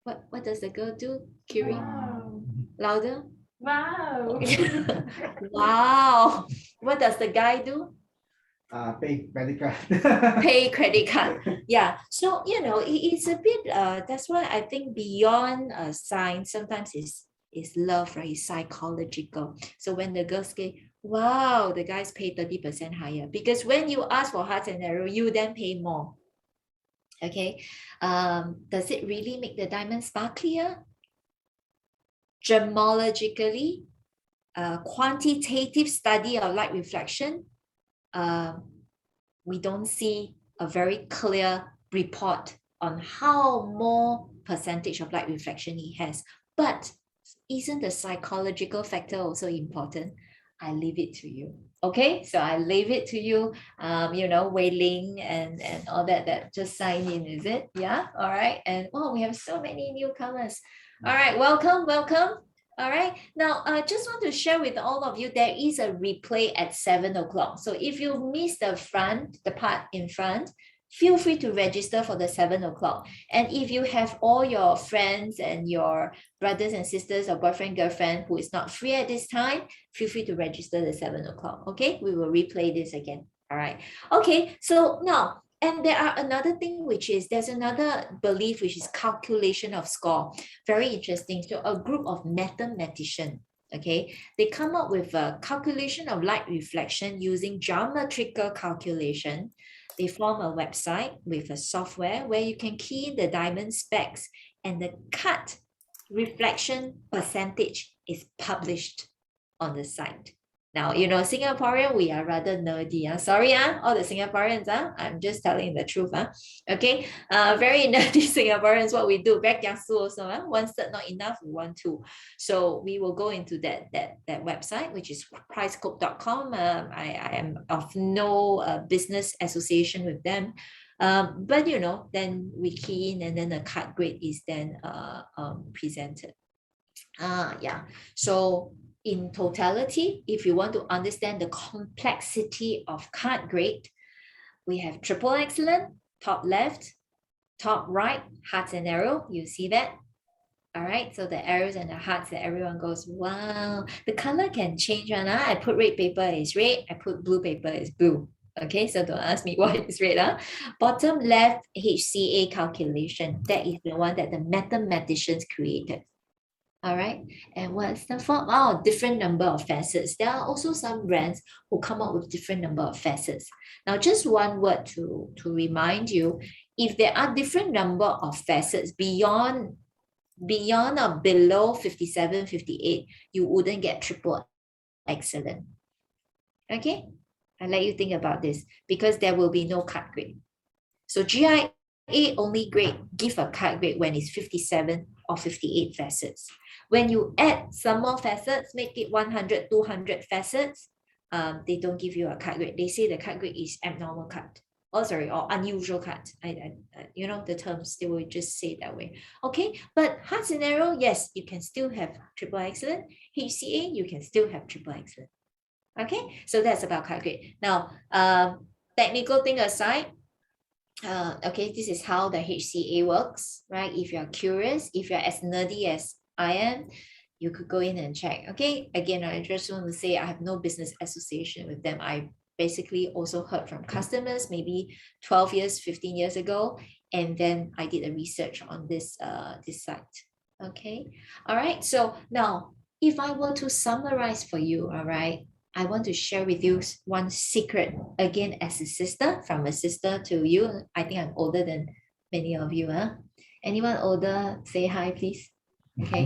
What does the girl do, Kiri? Wow. Louder? Wow. Wow. What does the guy do? Pay credit card. Pay credit card. Yeah. So, you know, it's a bit, that's why I think beyond science, sometimes is love, right? It's psychological. So when the girls say, wow, the guys pay 30% higher, because when you ask for hearts and arrow, you then pay more. Okay. Does it really make the diamond sparklier? Gemologically, quantitative study of light reflection, we don't see a very clear report on how more percentage of light reflection he has. But isn't the psychological factor also important? I leave it to you. Okay, so I leave it to you. You know, Wei Ling and all that just sign in, is it? Yeah, all right. And oh, we have so many newcomers. All right, welcome. All right, now I just want to share with all of you, there is a replay at 7 o'clock. So if you miss the part in front, feel free to register for the 7 o'clock. And if you have all your friends and your brothers and sisters or boyfriend, girlfriend who is not free at this time, feel free to register the 7 o'clock. Okay, we will replay this again. All right. Okay. So now, and there are another thing, which is there's another belief, which is calculation of score. Very interesting. So a group of mathematicians, okay, they come up with a calculation of light reflection using geometrical calculation. They form a website with a software where you can key in the diamond specs, and the cut reflection percentage is published on the site. Now, you know, Singaporean, we are rather nerdy. Sorry, all the Singaporeans, I'm just telling the truth. Okay, very nerdy Singaporeans, what we do, very kiasu also. One cert not enough, we want two. So we will go into that website, which is pricecode.com. I am of no business association with them. But you know, then we key in, and then the cut grade is then presented. Yeah. So in totality, if you want to understand the complexity of cut grade, we have triple excellent, top left, top right, hearts and arrow. You see that? All right. So the arrows and the hearts that everyone goes, wow. The color can change. I put red paper is red. I put blue paper is blue. Okay, so don't ask me why it's red. Bottom left, HCA calculation. That is the one that the mathematicians created. All right. And what's the form? Oh, different number of facets. There are also some brands who come up with different number of facets. Now, just one word to remind you, if there are different number of facets beyond or below 57, 58, you wouldn't get triple excellent. Okay. I'll let you think about this, because there will be no cut grade. So GIA only give a cut grade when it's 57 or 58 facets. When you add some more facets, make it 100, 200 facets, they don't give you a cut grade. They say the cut grade is abnormal cut. Or unusual cut. You know the terms, they will just say it that way. Okay, but hearts and arrow, yes, you can still have triple excellent. HCA, you can still have triple excellent. Okay, so that's about cut grade. Now, technical thing aside, okay, this is how the HCA works, right? If you're curious, if you're as nerdy as I am, you could go in and check. Okay, again, I just want to say I have no business association with them. I basically also heard from customers maybe 12 years, 15 years ago, and then I did a research on this site. Okay, all right. So now, if I were to summarize for you, all right, I want to share with you one secret, again, as a sister, from a sister to you. I think I'm older than many of you. Anyone older, say hi, please. Okay.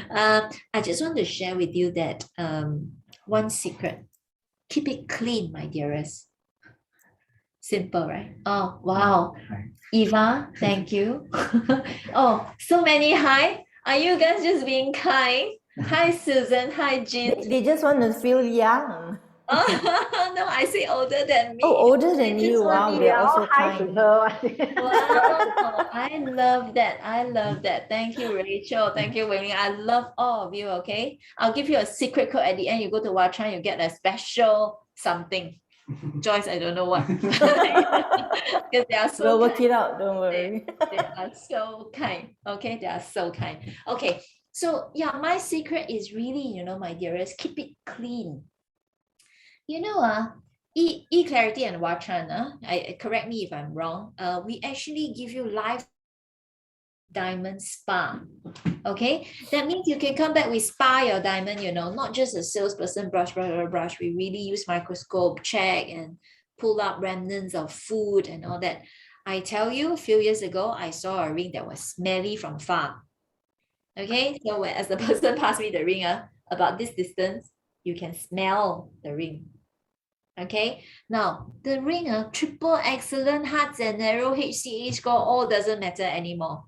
I just want to share with you that one secret. Keep it clean, my dearest. Simple, right? Oh, wow. Eva, thank you. Oh, so many hi. Are you guys just being kind? Hi, Susan. Hi, Jean. They just want to feel young. Oh, no, I say older than me. Oh, older than you. Wow, they're also kind. Wow, I love that. I love that. Thank you, Rachel. Thank you, Wei Ling. I love all of you, okay? I'll give you a secret code at the end. You go to Watchan, you get a special something. Joyce, I don't know what. Because they are so We'll work it out, don't worry. They are so kind. Okay, they are so kind. Okay, so yeah, my secret is really, my dearest, keep it clean. E-Clarity and Watchan, correct me if I'm wrong, we actually give you live diamond spa. Okay, that means you can come back with spa your diamond, not just a salesperson brush. We really use microscope, check, and pull up remnants of food and all that. I tell you, a few years ago, I saw a ring that was smelly from far. Okay, so as the person passed me the ring, about this distance, you can smell the ring. Okay, now the ring, triple excellent, hearts and arrow, HCA score, all doesn't matter anymore.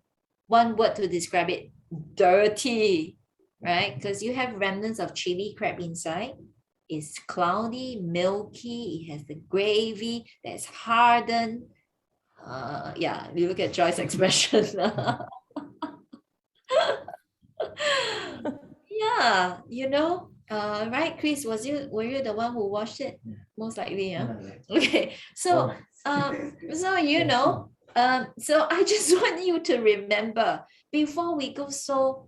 One word to describe it: dirty, right? Because you have remnants of chili crab inside. It's cloudy, milky, it has the gravy that's hardened. Yeah, you look at Joyce's expression. Yeah, right, Chris, were you the one who washed it? Yeah. Most likely, yeah. No, right. Okay, so so I just want you to remember, before we go so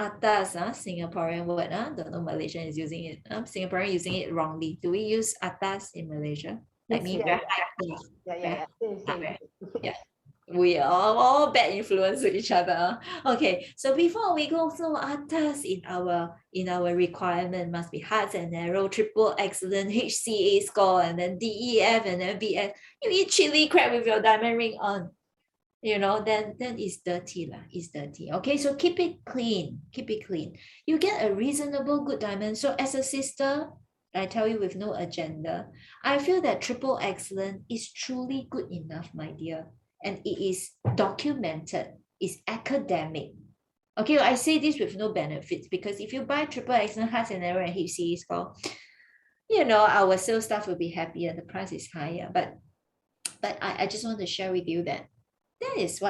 atas, Singaporean word, don't know Malaysian is using it. Singaporean using it wrongly. Do we use atas in Malaysia? Like me, very high place. Yeah. Same. Yeah. We are all bad influence to each other. Okay, so before we go, so atas in our requirement must be hearts and arrow, triple excellent, HCA score, and then DEF and then BS. You eat chili crab with your diamond ring on, then it's dirty lah. It's dirty. Okay, so keep it clean. Keep it clean. You get a reasonable good diamond. So as a sister, I tell you with no agenda, I feel that triple excellent is truly good enough, my dear. And it is documented, it's academic. Okay, I say this with no benefits because if you buy triple excellent hearts and arrow and HCE score, our sales staff will be happier, the price is higher. But I just want to share with you that is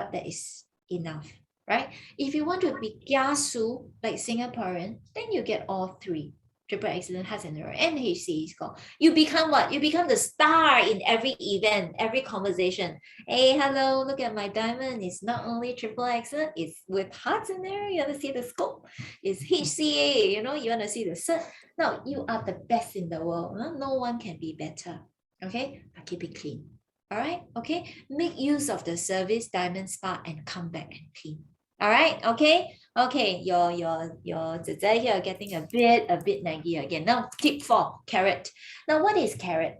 enough, right? If you want to be kiasu like Singaporean, then you get all three. Triple excellent hearts and arrow and HCE score. You become what? You become the star in every event, every conversation. Hey, hello, look at my diamond. It's not only triple excellent, it's with hearts and arrow. You want to see the scope? It's HCA, you want to see the cert. No, you are the best in the world. No one can be better. Okay, but keep it clean. All right, okay. Make use of the service diamond spa and come back and clean. All right, okay. Okay, your zhe here getting a bit naggy again. Now, tip 4, carrot. Now, what is carrot?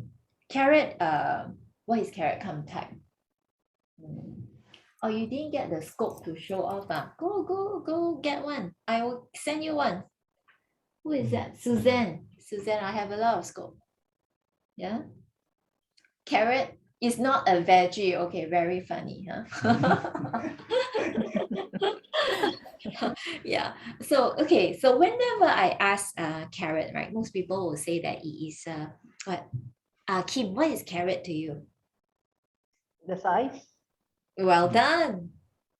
Carrot, what is carrot? Come type. Oh, you didn't get the scope to show off. Go get one. I will send you one. Who is that? Suzanne, I have a lot of scope. Yeah. Carrot is not a veggie. Okay, very funny, huh? Yeah. So okay. So whenever I ask carrot, right, most people will say that it is what? Kim, what is carrot to you? The size. Well done,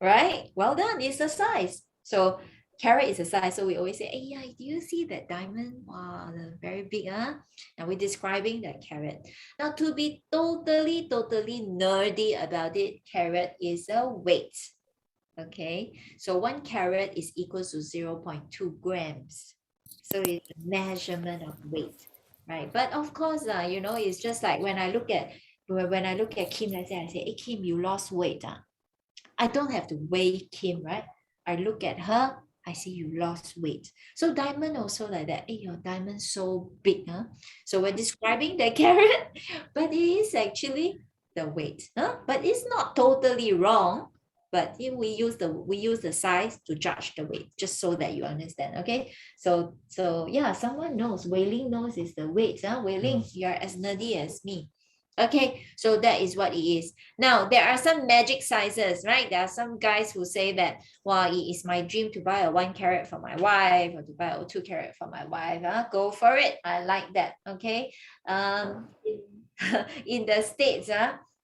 right? Well done. It's the size. So carrot is a size. So we always say, hey, yeah, do you see that diamond? Wow, very big, huh? And we're describing that carrot. Now, to be totally nerdy about it, carrot is a weight. Okay, so 1 carat is equals to 0.2 grams. So it's a measurement of weight, right? But of course, it's just like when I look at Kim, I say, hey, Kim, you lost weight. I don't have to weigh Kim, right? I look at her, I see you lost weight. So diamond also like that. Hey, your diamond so big, huh? So we're describing the carrot, but it is actually the weight, huh? But it's not totally wrong. But we use the size to judge the weight, just so that you understand. Okay, so yeah, someone knows. Wei Ling knows is the weight. Wei Ling, you're as nerdy as me. Okay, so that is what it is. Now there are some magic sizes, right? There are some guys who say that, well, it is my dream to buy a 1 carat for my wife or to buy a 2 carat for my wife. Go for it. I like that. Okay. In the States,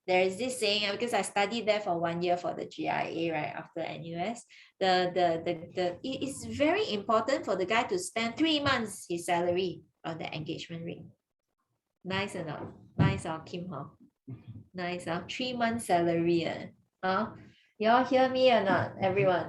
there is this saying, because I studied there for 1 year for the GIA, right, after NUS. It is very important for the guy to spend 3 months his salary on the engagement ring. Nice or not? Nice, Kim, huh? Nice, 3 months salary. You all hear me or not, everyone?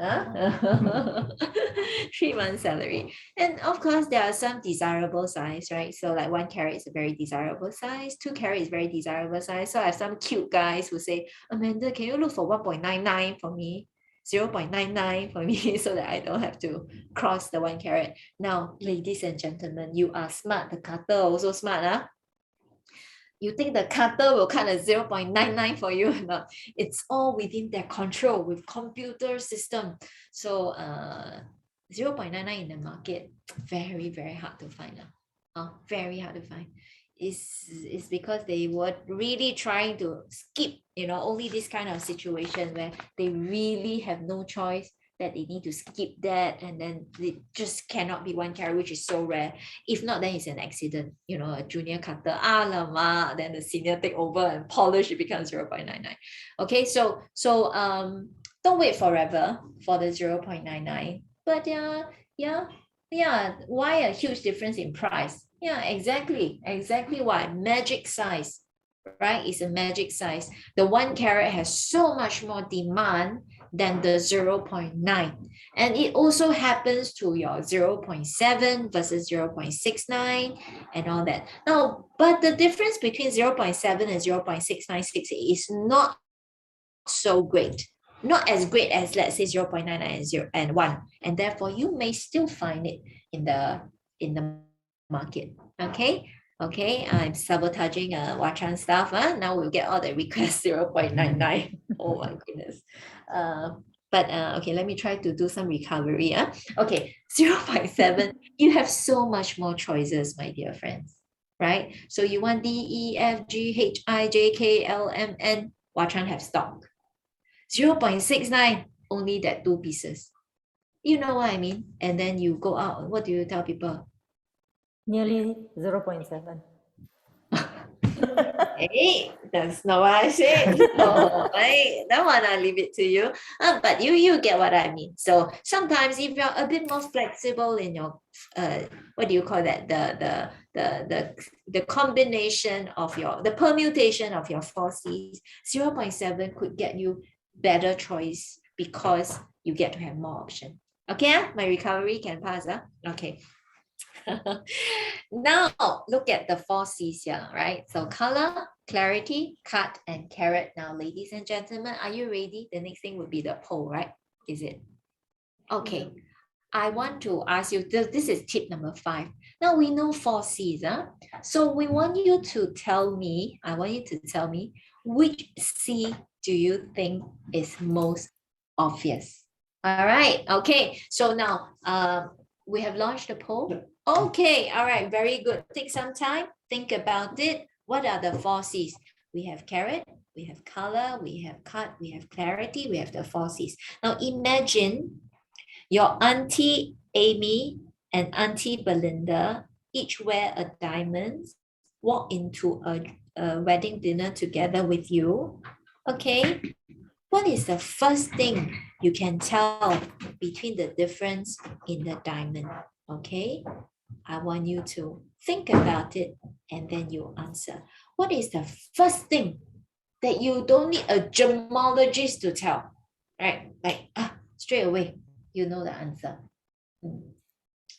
3 months salary. And of course, there are some desirable size, right? So like 1 carat is a very desirable size, 2 carat is very desirable size. So I have some cute guys who say, Amanda, can you look for 1.99 for me? 0.99 for me, so that I don't have to cross the 1 carat. Now, ladies and gentlemen, you are smart. The cutter also smart, You think the cutter will cut a 0.99 for you or not? It's all within their control with computer system. So 0.99 in the market, very, very hard to find. Very hard to find. It's because they were really trying to skip, only this kind of situation where they really have no choice, that they need to skip that, and then it just cannot be 1 carat, which is so rare. If not, then it's an accident, a junior cutter, alamak, then the senior take over and polish, it becomes 0.99. Okay, so don't wait forever for the 0.99. But yeah, why a huge difference in price? Yeah, exactly why. Magic size, right? It's a magic size. The 1 carat has so much more demand than the 0.9. And it also happens to your 0.7 versus 0.69 and all that. Now, but the difference between 0.7 and 0.696 is not so great. Not as great as, let's say, 0.99 and 0 and 1. And therefore, you may still find it in the market. Okay. Okay, I'm sabotaging Wachan stuff. Now we'll get all the requests 0.99. Oh my goodness. Okay, let me try to do some recovery. Okay, 0.7. You have so much more choices, my dear friends. Right? So you want D, E, F, G, H, I, J, K, L, M, N. Wachan have stock. 0.69, only that 2 pieces. You know what I mean? And then you go out. What do you tell people? Nearly 0.7. Hey, that's not what I said. No, that one I leave it to you. But you get what I mean. So sometimes if you're a bit more flexible in your what do you call that? The combination of the permutation of your 4Cs, 0.7 could get you better choice because you get to have more option. Okay, my recovery can pass. Okay. Now look at the 4Cs here, right? So color, clarity, cut, and carat. Now, ladies and gentlemen, are you ready? The next thing would be the poll, right? Is it? Okay. I want to ask you, this is tip number 5. Now we know 4Cs. So we want you to tell me, I want you to tell me, which C do you think is most obvious? All right. Okay. So now we have launched the poll. Okay, all right, very good. Take some time, think about it. What are the 4Cs? We have carrot, we have color, we have cut, we have clarity, we have the 4Cs. Now imagine your Auntie Amy and Auntie Belinda each wear a diamond, walk into a wedding dinner together with you. Okay, what is the first thing you can tell between the difference in the diamond? Okay, I want you to think about it and then you answer. What is the first thing that you don't need a gemologist to tell? Right? Like straight away, you know the answer.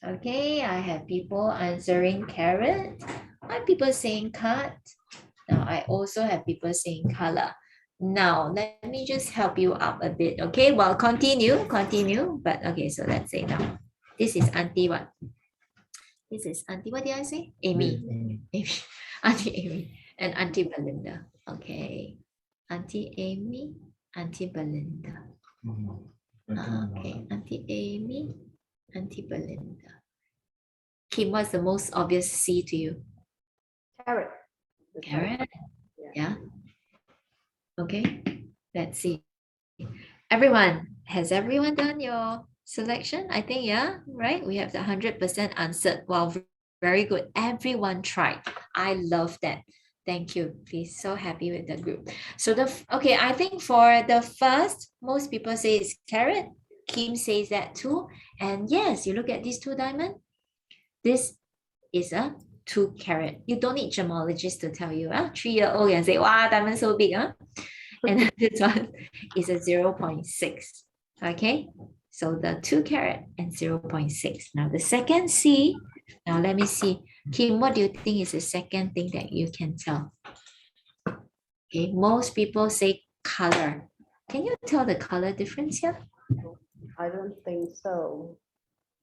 Okay, I have people answering carrot. I have people saying cut. Now I also have people saying color. Now let me just help you up a bit. Okay, well continue. But okay, so let's say now. This is Auntie what? This is Auntie, what did I say? Amy. Amy. Auntie Amy and Auntie Belinda. Okay. Auntie Amy, Auntie Belinda. Okay, Auntie Amy, Auntie Belinda. Kim, what's the most obvious C to you? Carrot. Carrot? Yeah. Okay, let's see. Has everyone done your selection? I think, yeah, right? We have the 100% answered. Wow, very good. Everyone tried. I love that. Thank you. Please, so happy with the group. So okay, I think for the first, most people say it's carrot. Kim says that too. And yes, you look at these 2 diamonds. This is a 2 carat. You don't need gemologist to tell you. 3-year-old and say, wow, diamond so big. And this one is a 0.6. Okay, so the 2 carat and 0.6. Now the second C, now let me see. Kim, what do you think is the second thing that you can tell? Okay, most people say color. Can you tell the color difference here? I don't think so.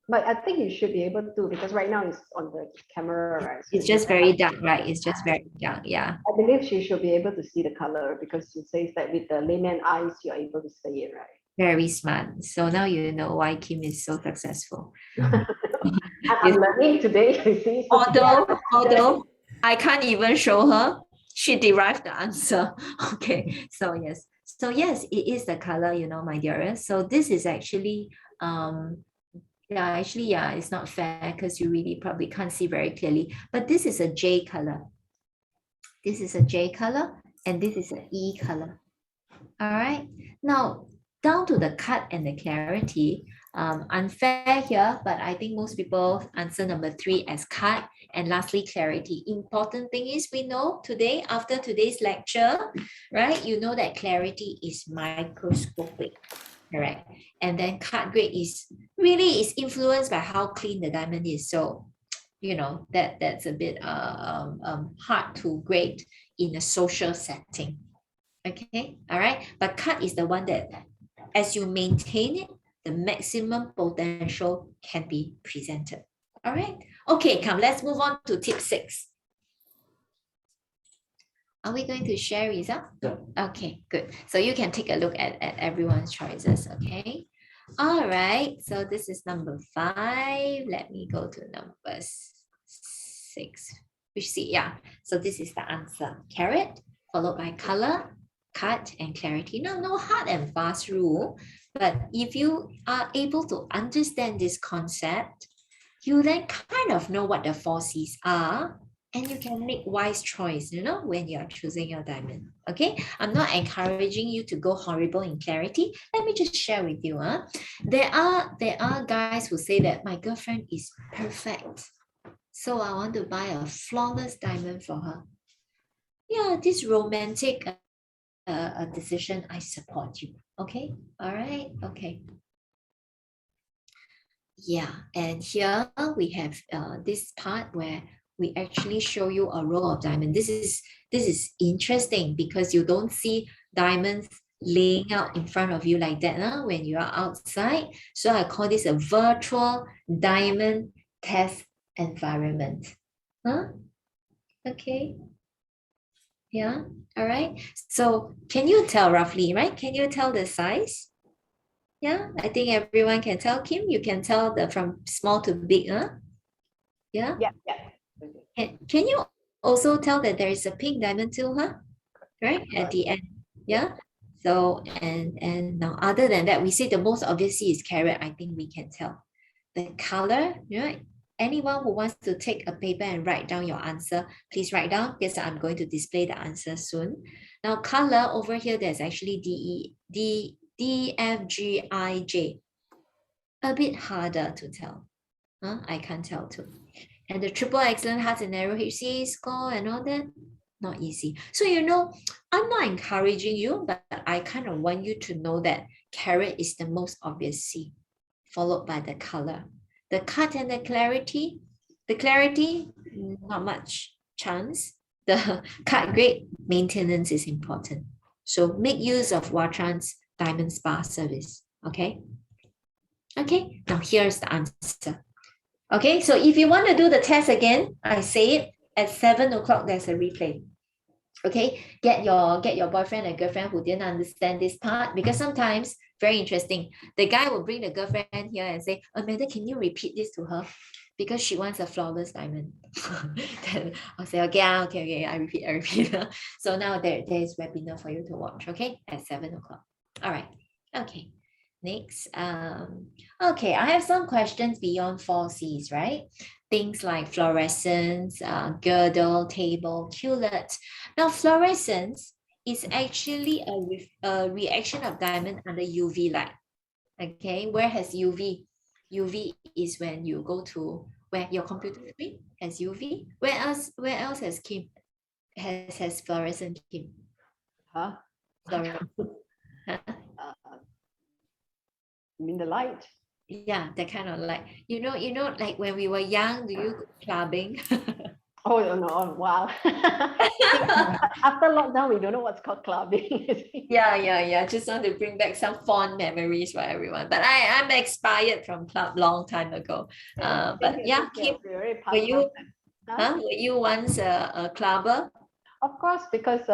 But I think you should be able to, because right now it's on the camera, right? So it's just very dark, right? It's just very dark, yeah. I believe she should be able to see the color because it says that with the layman eyes, you're able to see it, right? Very smart. So now you know why Kim is so successful. I'm learning today, you see. Although I can't even show her, she derived the answer. Okay, so yes. So yes, it is the color, you know, my dearest. So this is actually yeah, it's not fair because you really probably can't see very clearly. But this is a J color. This is a J color and this is an E color. All right. Now, down to the cut and the clarity, unfair here, but I think most people answer number 3 as cut. And lastly, clarity. Important thing is we know today, after today's lecture, right? You know that clarity is microscopic. Correct. And then cut grade is really is influenced by how clean the diamond is. So, you know, that's a bit hard to grade in a social setting. Okay, all right. But cut is the one that as you maintain it, the maximum potential can be presented. All right. Okay, come, let's move on to tip 6. Are we going to share results? Yeah. Okay, good. So you can take a look at everyone's choices, okay? All right, so this is number 5. Let me go to number 6. Which see, yeah. So this is the answer. Carrot, followed by color, cut, and clarity. Now, no hard and fast rule, but if you are able to understand this concept, you then kind of know what the 4 C's are, and you can make wise choice, you know, when you're choosing your diamond. Okay, I'm not encouraging you to go horrible in clarity. Let me just share with you. There are guys who say that my girlfriend is perfect, so I want to buy a flawless diamond for her. Yeah, this romantic decision, I support you. Okay, all right, okay. Yeah, and here we have this part where we actually show you a row of diamonds. This is interesting because you don't see diamonds laying out in front of you like that when you are outside. So I call this a virtual diamond test environment. Okay. Yeah, all right. So can you tell roughly, right? Can you tell the size? Yeah, I think everyone can tell. Kim, you can tell from small to big, Yeah? Yeah. Can you also tell that there is a pink diamond too, right? At the end, yeah? So, and now other than that, we say the most obvious is carrot. I think we can tell. The color, right? Anyone who wants to take a paper and write down your answer, please write down because I'm going to display the answer soon. Now, color over here, there's actually D, F, G, I, J. A bit harder to tell. I can't tell too. And the triple excellent hearts and narrow HC score and all that, not easy. So, you know, I'm not encouraging you, but I kind of want you to know that carrot is the most obvious C, followed by the color. The cut and the clarity, not much chance. The cut grade maintenance is important. So make use of Watran's Diamond Spa service, okay? Okay, now here's the answer. Okay, so if you want to do the test again, I say it at 7 o'clock, there's a replay. Okay, get your boyfriend and girlfriend who didn't understand this part, because sometimes, very interesting, the guy will bring the girlfriend here and say, Amanda, can you repeat this to her? Because she wants a flawless diamond. Then I'll say, okay, I repeat. So now there is webinar for you to watch, okay, at 7 o'clock. All right, okay. Next, okay, I have some questions beyond 4 C's, right? Things like fluorescence, girdle, table, culet. Now, fluorescence is actually a reaction of diamond under UV light. Okay, where has UV? UV is when you go to where your computer screen has UV. Where else has Kim? Has fluorescent, Kim? Fluorescent. You mean the light? Yeah, that kind of light. You know, like when we were young, do you go clubbing? Oh no! Oh, wow. After lockdown, we don't know what's called clubbing. Yeah. Just want to bring back some fond memories for everyone. But I'm expired from club long time ago. But yeah, Kim, were you once a clubber? Of course, because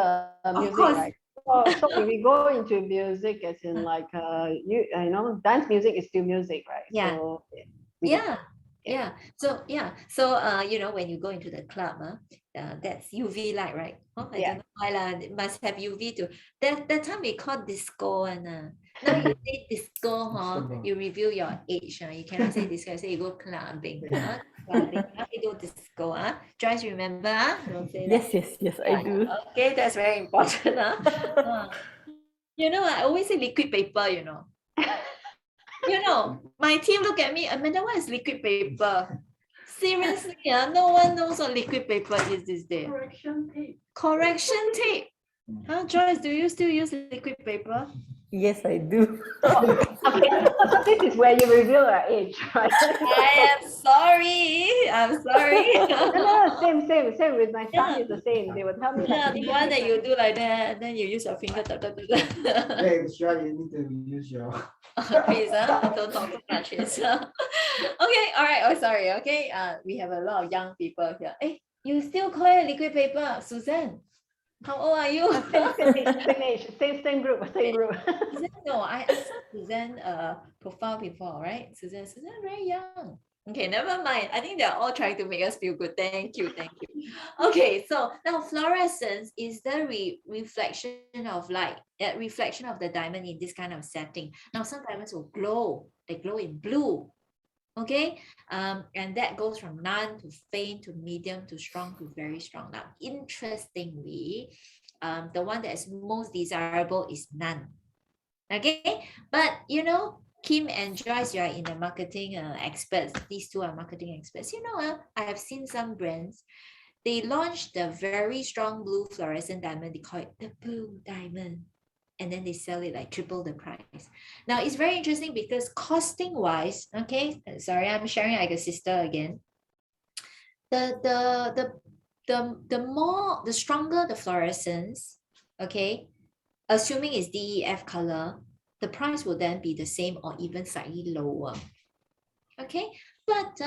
music, course. right? So if we go into music, as in like you know, dance music is still music, right? Yeah. So, So you know, when you go into the club, that's UV light, right? I don't know why lah. It must have UV too. That time we call disco and now you say disco, you reveal your age. You cannot say disco. Say you go clubbing. Clubbing. You go disco. Joyce, remember? Don't say that. Yes, I do. Okay, that's very important. You know, I always say liquid paper. You know. You know, my team look at me, Amanda, what is liquid paper? Seriously, no one knows what liquid paper is these days. Correction tape. Correction tape. Joyce, do you still use liquid paper? Yes, I do. Okay, so this is where you reveal your age, right? I am sorry. I'm sorry. No, same with my son. It's the same. They will tell me Yeah, like, the one that you do like that, then you use your finger. Tap, tap, tap, tap. Hey, sure, you need to use your. Please, don't talk too much. Yes. Okay, all right. Oh, sorry. Okay, we have a lot of young people here. Hey, you still call it liquid paper, Suzanne? How old are you? same age, same group. Suzanne, no, I saw Suzanne profile before, right? Suzanne very young. Okay, never mind. I think they're all trying to make us feel good. Thank you, thank you. Okay, so now fluorescence is the reflection of light, reflection of the diamond in this kind of setting. Now some diamonds will glow. They glow in blue. Okay, and that goes from none to faint to medium to strong to very strong. Now, interestingly, the one that is most desirable is none. Okay, but you know, Kim and Joyce, you are in the marketing experts. These two are marketing experts. You know, I have seen some brands. They launched the very strong blue fluorescent diamond. They call it the blue diamond, and then they sell it like triple the price. Now it's very interesting because costing wise, okay, sorry, I'm sharing like a sister again. The stronger the fluorescence, okay, assuming it's DEF color, the price will then be the same or even slightly lower. Okay, but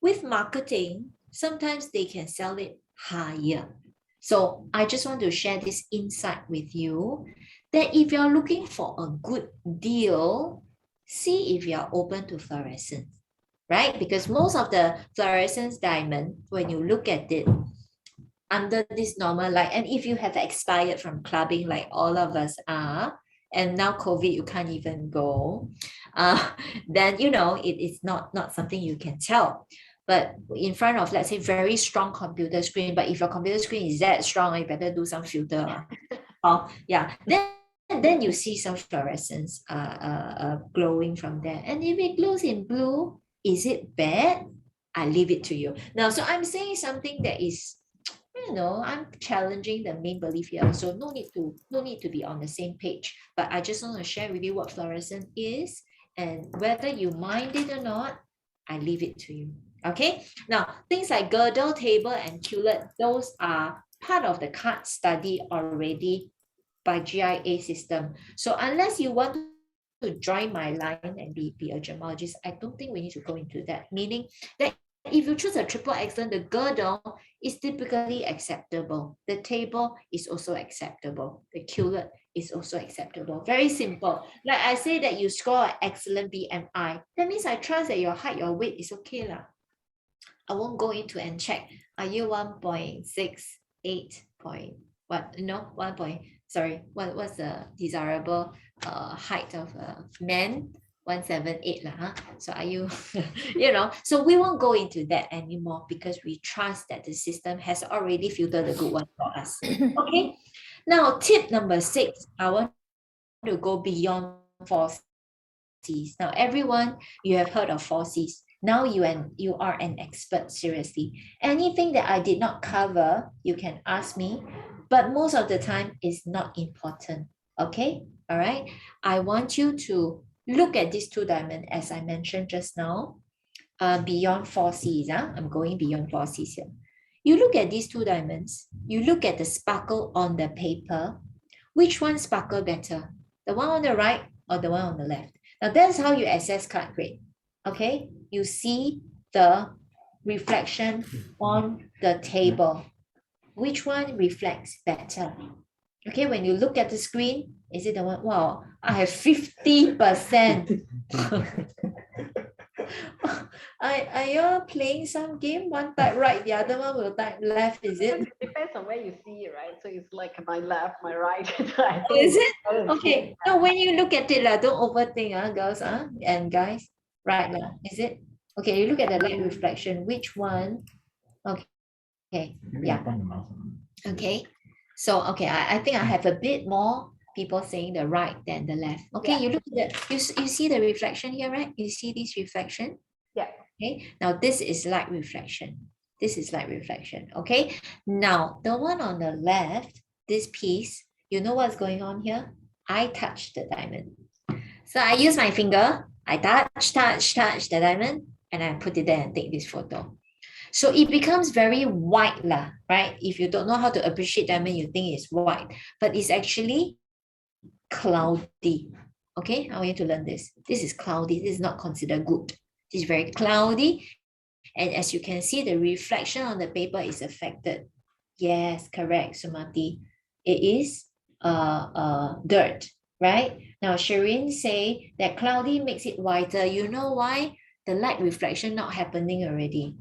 with marketing, sometimes they can sell it higher. So I just want to share this insight with you that if you're looking for a good deal, see if you're open to fluorescence, right? Because most of the fluorescence diamond, when you look at it under this normal light, and if you have expired from clubbing like all of us are, and now COVID, you can't even go, then you know it is not something you can tell. But in front of, let's say, very strong computer screen, but if your computer screen is that strong, you better do some filter. Yeah, then you see some fluorescence glowing from there. And if it glows in blue, is it bad? I leave it to you. Now, so I'm saying something that is, you know, I'm challenging the main belief here. So no need to be on the same page. But I just want to share with you what fluorescent is, and whether you mind it or not, I leave it to you. Okay. Now, things like girdle, table, and culet, those are part of the card study already by GIA system. So unless you want to join my line and be a gemologist, I don't think we need to go into that. Meaning that if you choose a triple excellent, the girdle is typically acceptable. The table is also acceptable. The culet is also acceptable. Very simple. Like I say that you score an excellent BMI. That means I trust that your height, your weight is okay lah. I won't go into and check. Are you 1.68 point what? No, 1 point. Sorry, what's the desirable height of a man? 178 lah, huh? So are you, you know, so we won't go into that anymore because we trust that the system has already filtered the good one for us. Okay. Now, tip number 6, I want to go beyond 4Cs. Now, everyone, you have heard of 4Cs. Now you are an expert, seriously. Anything that I did not cover, you can ask me, but most of the time it's not important. Okay, all right. I want you to look at these two diamonds, as I mentioned just now, beyond 4Cs. I'm going beyond 4Cs here. You look at these two diamonds, you look at the sparkle on the paper. Which one sparkle better? The one on the right or the one on the left? Now that's how you assess card grade. Okay, you see the reflection on the table. Which one reflects better? Okay, when you look at the screen, is it the one? Wow, I have 50%. Are you playing some game? One type right, the other one will type left, is it? Depends on where you see it, right? So it's like my left, my right. Oh, is it? Okay. Now when you look at it, don't overthink, girls and guys. Right now, is it? Okay, you look at the light reflection. Which one? Okay. Okay. Yeah. Okay. So okay, I think I have a bit more people saying the right than the left. Okay, yeah. You look at the, you see the reflection here, right? You see this reflection? Yeah. Okay. Now this is light reflection. This is light reflection. Okay. Now the one on the left, this piece, you know what's going on here? I touch the diamond. So I use my finger, I touch the diamond, and I put it there and take this photo. So it becomes very white lah, right? If you don't know how to appreciate diamond, you think it's white, but it's actually cloudy. Okay, I want you to learn this. This is cloudy. This is not considered good. This is very cloudy. And as you can see, the reflection on the paper is affected. Yes, correct, Sumati. It is dirt, right? Now, Shireen say that cloudy makes it whiter. You know why? The light reflection not happening already.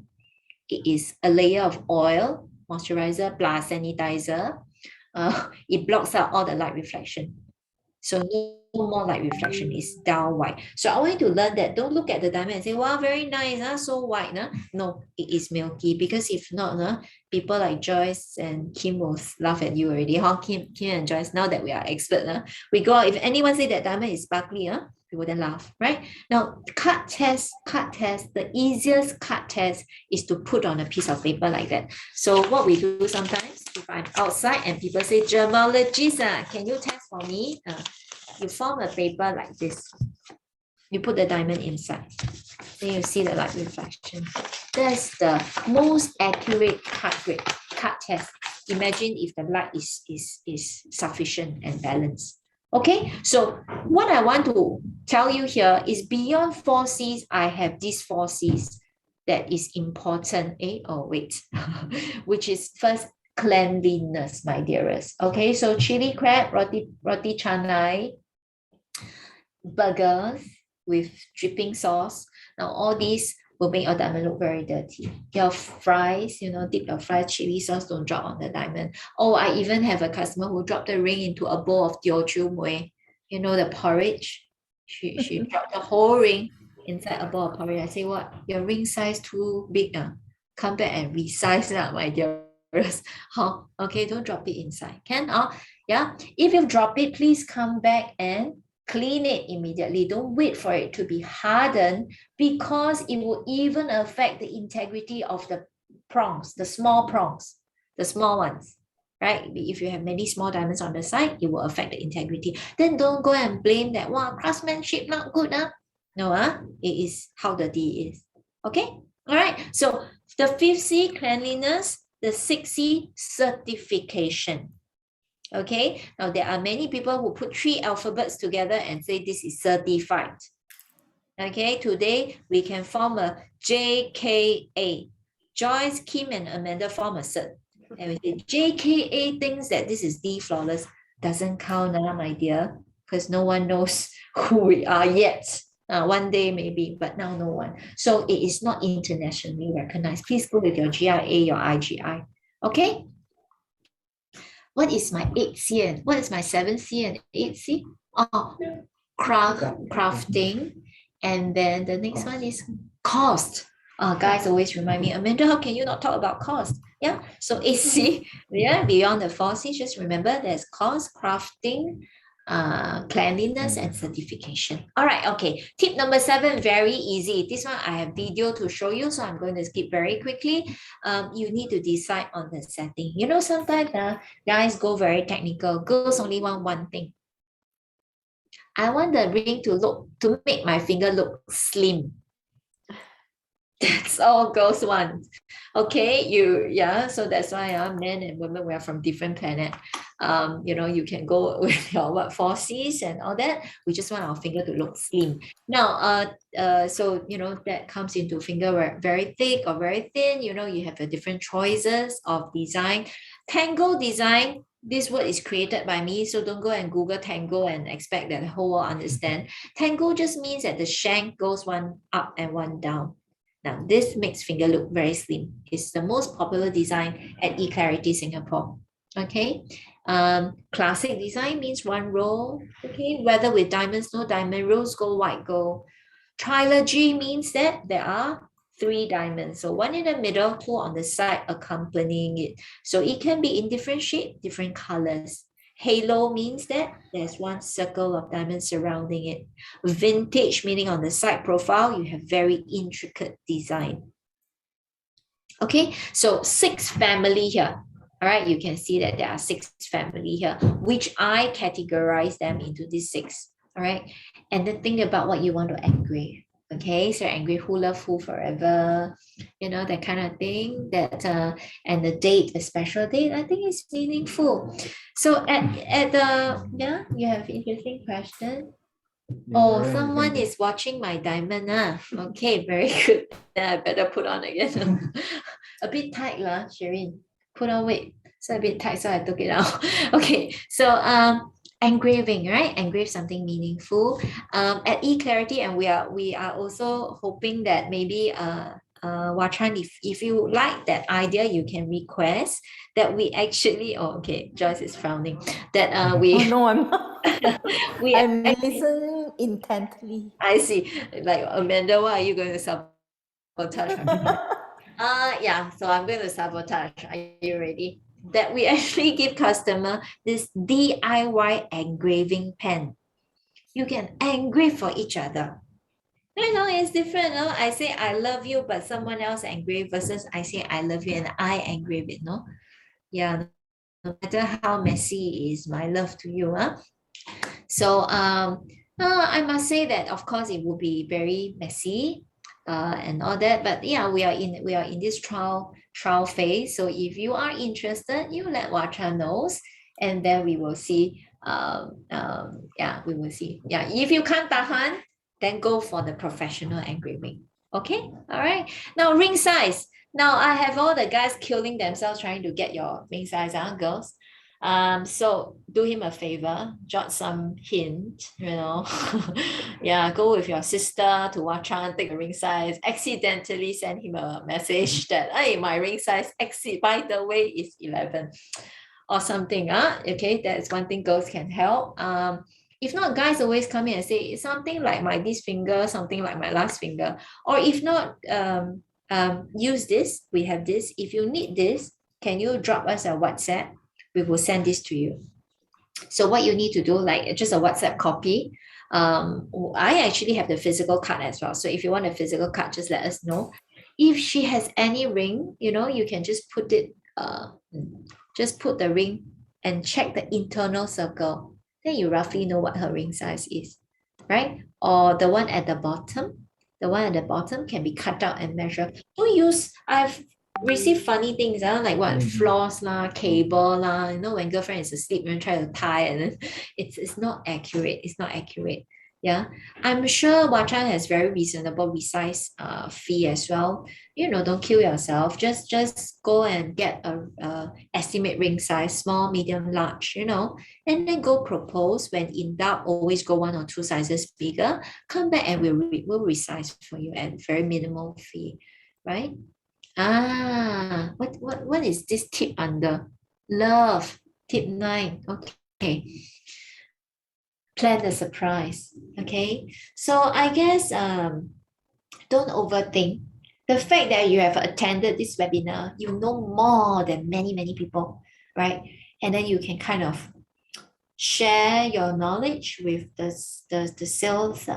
It is a layer of oil, moisturizer plus sanitizer. It blocks out all the light reflection. So no more light reflection, is dull white. So I want you to learn that. Don't look at the diamond and say, wow, very nice, so white. No, it is milky, because if not, people like Joyce and Kim will laugh at you already. Kim and Joyce, now that we are expert, we go out, if anyone say that diamond is sparkly, we wouldn't laugh, right? Now, cut test, the easiest cut test is to put on a piece of paper like that. So what we do sometimes, if I'm outside and people say, Gemologist, can you test for me? You form a paper like this. You put the diamond inside. Then you see the light reflection. That's the most accurate cut test. Imagine if the light is sufficient and balanced. Okay, so what I want to tell you here is beyond 4 C's, I have these 4 C's that is important. Which is first, cleanliness, my dearest. Okay, so chili crab, roti canai, burgers with dripping sauce. Now all these will make your diamond look very dirty. Your fries, dip your fries, chili sauce, don't drop on the diamond. Oh, I even have a customer who dropped the ring into a bowl of Teochew Mui. The porridge. She dropped the whole ring inside a bowl of porridge. I say, what? Your ring size too big. Come back and resize that, my dearest. Okay, don't drop it inside. Can? Yeah. If you drop it, please come back and clean it immediately. Don't wait for it to be hardened, because it will even affect the integrity of the prongs, the small prongs, the small ones, right? If you have many small diamonds on the side, it will affect the integrity. Then don't go and blame that, wow, craftsmanship not good. No, it is how dirty it is. Okay? All right. So the 5th C, cleanliness. The 6th C, certification. Okay, now there are many people who put 3 alphabets together and say this is certified. Okay, today we can form a JKA. Joyce, Kim, and Amanda form a cert. And we say JKA thinks that this is D flawless. Doesn't count, my dear, because no one knows who we are yet. One day maybe, but now no one. So it is not internationally recognized. Please go with your GIA, your IGI. Okay. What is my 8th C and what is my 7th C and 8th C? Crafting. And then the next one is cost. Guys always remind me, Amanda, how can you not talk about cost? Yeah, so 8th C, beyond the 4 C, just remember there's cost, crafting, cleanliness, and certification. All right, okay. Tip number 7, very easy. This one I have video to show you, so I'm going to skip very quickly. You need to decide on the setting. Sometimes guys go very technical. Girls only want one thing. I want the ring to make my finger look slim. That's all girls want. Okay, so that's why men and women, we are from different planet. You can go with your 4 C's and all that. We just want our finger to look slim. Now, so that comes into finger very thick or very thin. You have a different choices of design. Tango design. This word is created by me, so don't go and Google tango and expect that the whole world understand. Tango just means that the shank goes one up and one down. Now, this makes finger look very slim. It's the most popular design at eClarity Singapore. Okay. Classic design means 1 row. Okay. Whether with diamonds, no diamond, rose gold, white gold. Trilogy means that there are 3 diamonds. So 1 in the middle, 2 on the side accompanying it. So it can be in different shape, different colors. Halo means that there's 1 circle of diamonds surrounding it. Vintage meaning on the side profile, you have very intricate design. Okay, so 6 family here. All right, you can see that there are 6 family here, which I categorize them into these 6. All right, and then think about what you want to engrave. Okay, so engrave who love who forever, you know, that kind of thing. That and the date, a special date, I think is meaningful. So at the yeah, you have interesting question. Oh, someone is watching my diamond. Okay, very good. Then I better put on again. A bit tight, Shirin. Put on weight. So a bit tight, so I took it out. Okay, so engraving, right? Engrave something meaningful. At eClarity, and we are also hoping that maybe Wachan, if you like that idea, you can request that we actually, oh, okay, Joyce is frowning, that we Oh no, I'm not. we I'm listening intently. I see. Like, Amanda, why are you going to sabotage? Yeah, so I'm going to sabotage. Are you ready? That we actually give customer this DIY engraving pen. You can engrave for each other. You know, it's different. No? I say I love you, but someone else engrave versus I say I love you and I engrave it. No, yeah. No matter how messy is my love to you, So I must say that of course it will be very messy and all that. But yeah, we are in this trial phase. So if you are interested, you let Wacha knows, and then we will see. Yeah, we will see. Yeah, if you can't tahan, then go for the professional engraving. Okay, all right. Now ring size. Now I have all the guys killing themselves trying to get your ring size, girls. So do him a favor, jot some hint, yeah, go with your sister to Wachan, take a ring size, accidentally send him a message that, hey, my ring size by the way, is 11 or something. Okay, that's one thing girls can help. If not, guys always come in and say something like my this finger, something like my last finger. Or if not, use this, we have this. If you need this, can you drop us a WhatsApp? We will send this to you. So what you need to do, like just a WhatsApp copy. I actually have the physical card as well. So if you want a physical card, just let us know. If she has any ring, you can just put it, just put the ring and check the internal circle. Then you roughly know what her ring size is, right? Or the one at the bottom. The one at the bottom can be cut out and measured. Don't use, I've received funny things, like what floss lah, cable lah. When girlfriend is asleep, you try to tie, and then it's not accurate. It's not accurate. Yeah, I'm sure Wachan has very reasonable resize fee as well. Don't kill yourself. Just go and get a estimate ring size, small, medium, large. And then go propose. When in doubt, always go 1 or 2 sizes bigger. Come back and we'll resize for you at very minimal fee, right? What is this tip under? Love, tip 9. Okay. Plan the surprise. Okay. So I guess don't overthink. The fact that you have attended this webinar, you know more than many, many people, right? And then you can kind of share your knowledge with the sales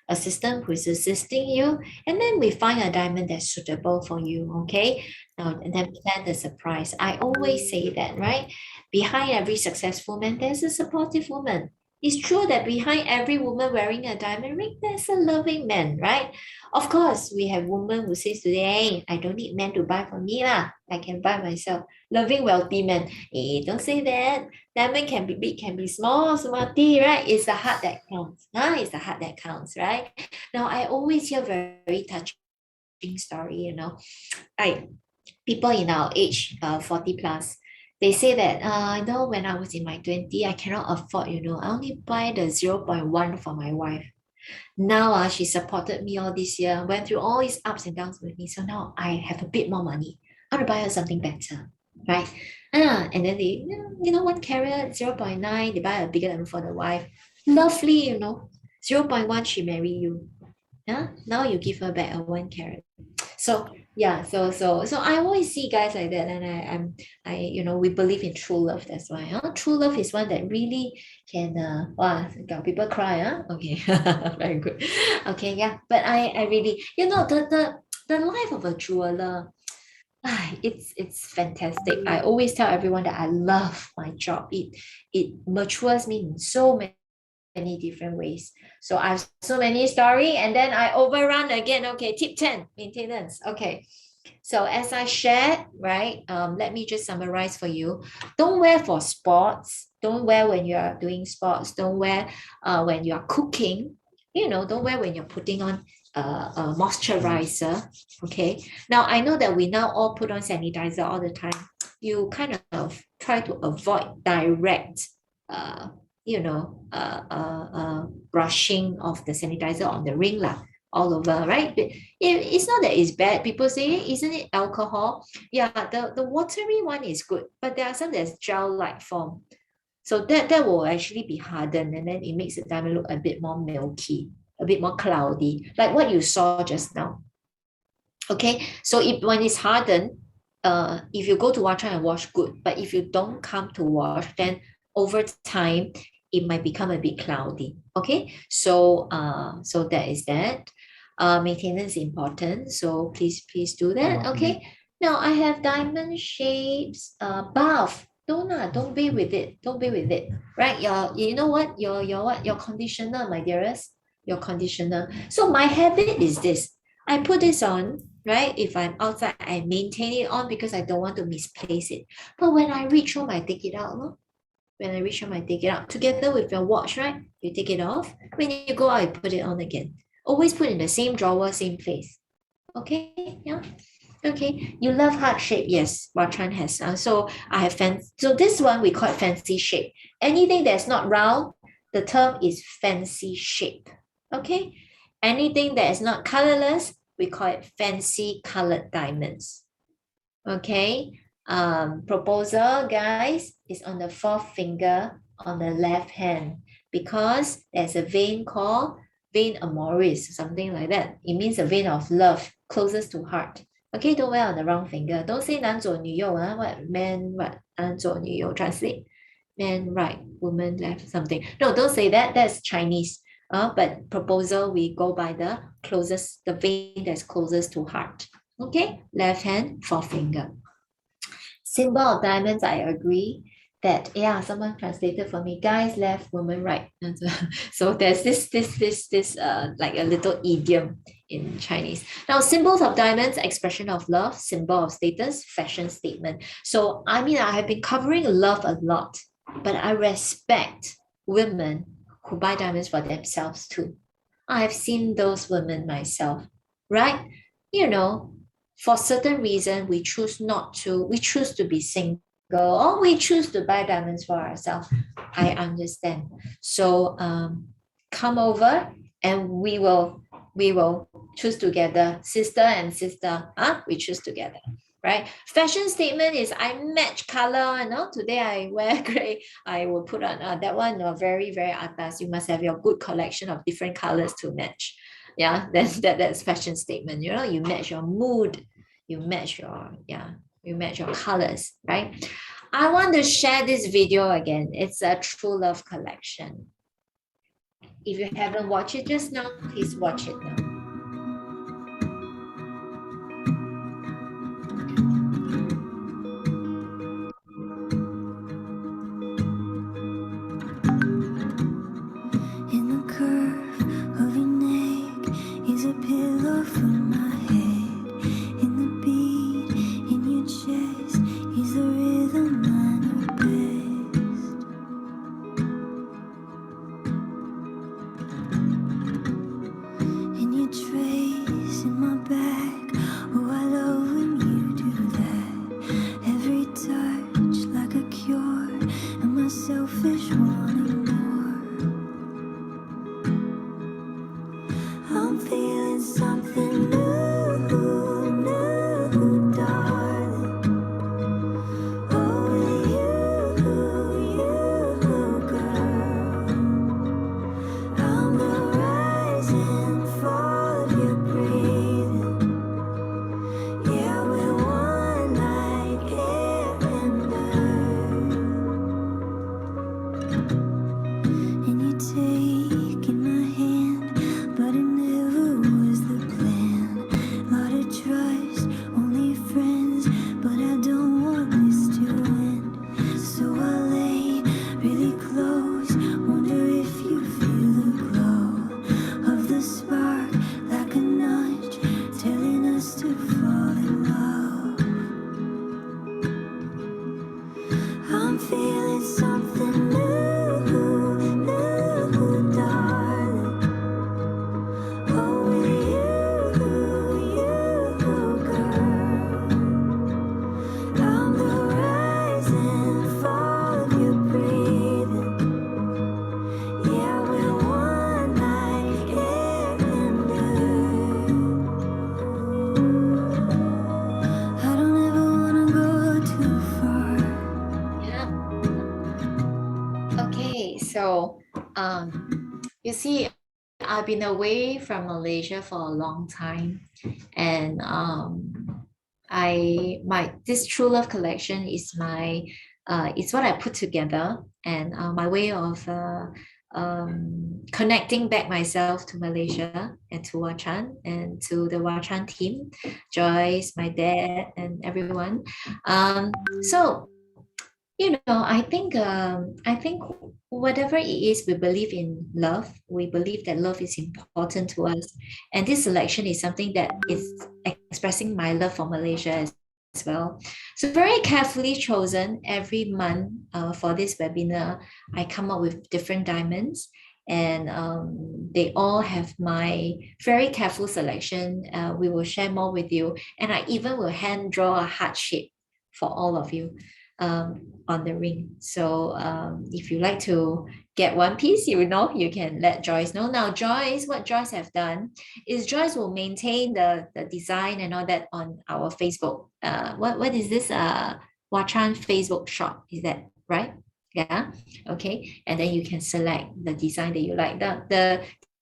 assistant who is assisting you, and then we find a diamond that's suitable for you. Okay, now and then plan the surprise. I always say that, right? Behind every successful man, there's a supportive woman. It's true that behind every woman wearing a diamond ring, there's a loving man, right? Of course, we have women who says today, hey, I don't need men to buy for me lah. I can buy myself. Loving wealthy men. Hey, don't say that. Diamond can be big, can be small, smarty, right? It's the heart that counts. It's the heart that counts, right? Now, I always hear very, very touching story, like people in our age, 40 plus, they say that, when I was in my 20, I cannot afford, I only buy the 0.1 for my wife. Now, she supported me all this year, went through all these ups and downs with me. So now I have a bit more money. I want to buy her something better, right? And then they, 1 carat, 0.9, they buy a bigger one for the wife. Lovely, 0.1, she marry you. Yeah, now you give her back a 1 carat. So yeah, so I always see guys like that, and we believe in true love. That's why true love is one that really can got people cry. Okay, very good. Okay, yeah, but I really, the life of a jeweler, It's fantastic. I always tell everyone that I love my job. It matures me in so many different ways. So I have so many story, and then I overrun again. Okay, tip 10, maintenance. Okay. So as I shared, right, let me just summarize for you. Don't wear for sports. Don't wear when you are doing sports. Don't wear when you are cooking. Don't wear when you're putting on a moisturizer. Okay. Now I know that we now all put on sanitizer all the time. You kind of try to avoid direct, uh, brushing of the sanitizer on the ring lah, all over, right? But it's not that it's bad. People say, isn't it alcohol? Yeah, the watery one is good, but there are some that's gel-like form. So that will actually be hardened, and then it makes the diamond look a bit more milky, a bit more cloudy, like what you saw just now. Okay, so when it's hardened, if you go to wash and wash, good. But if you don't come to wash, then over time it might become a bit cloudy. Okay, so that is that. Maintenance important, so please do that. Okay, now I have diamond shapes. Bath. Don't be with it. Don't be with it. Right? You know what? Your conditioner, my dearest. Your conditioner. So my habit is this. I put this on, right? If I'm outside, I maintain it on because I don't want to misplace it. But when I reach home, I take it out. No? When I reach home, I take it out together with your watch, right? You take it off. When you go out, you put it on again. Always put in the same drawer, same place. Okay, yeah. Okay, you love heart shape. Yes, Watran has. So I have so this one we call it fancy shape. Anything that's not round, the term is fancy shape. Okay, anything that is not colorless, we call it fancy colored diamonds. Okay, proposal, guys, is on the fourth finger on the left hand because there's a vein called vein amoris, something like that. It means a vein of love closest to heart. Okay, don't wear on the wrong finger. Don't say 男左女右, what man, what 男左女右, translate. Man right, woman left, something. No, don't say that. That's Chinese. But proposal, we go by the vein that's closest to heart. Okay, left hand, fourth finger. Symbol of diamonds, I agree that, yeah, someone translated for me, guys left, woman right. So there's this like a little idiom in Chinese. Now, symbols of diamonds, expression of love, symbol of status, fashion statement. So, I mean, I have been covering love a lot, but I respect women who buy diamonds for themselves too. I have seen those women myself, right? For certain reason, we choose to be single, or we choose to buy diamonds for ourselves. I understand. So come over and we will choose together, sister and sister. We choose together, right? Fashion statement is I match color. Today I wear gray. I will put on that one. Very very atas. You must have your good collection of different colors to match. Yeah, that's fashion statement. You match your mood. You match your colors, right? I want to share this video again. It's a true love collection. If you haven't watched it just now, please watch it now. In the curve of your neck is a pillow for my head. In the beat in your chest is the rhythm I know best. In your You see, I've been away from Malaysia for a long time, and this True Love collection is it's what I put together, and my way of connecting back myself to Malaysia and to Wachan and to the Wachan team, Joyce, my dad, and everyone. So I think whatever it is, we believe in love. We believe that love is important to us, and this selection is something that is expressing my love for Malaysia as well. So very carefully chosen every month for this webinar. I come up with different diamonds, and they all have my very careful selection. We will share more with you, and I even will hand draw a heart shape for all of you on the ring. So if you like to get one piece, you can let Joyce know. Now Joyce, what Joyce have done is Joyce will maintain the design and all that on our Facebook. What is this Wachan Facebook shop? Is that right? Yeah. Okay. And then you can select the design that you like.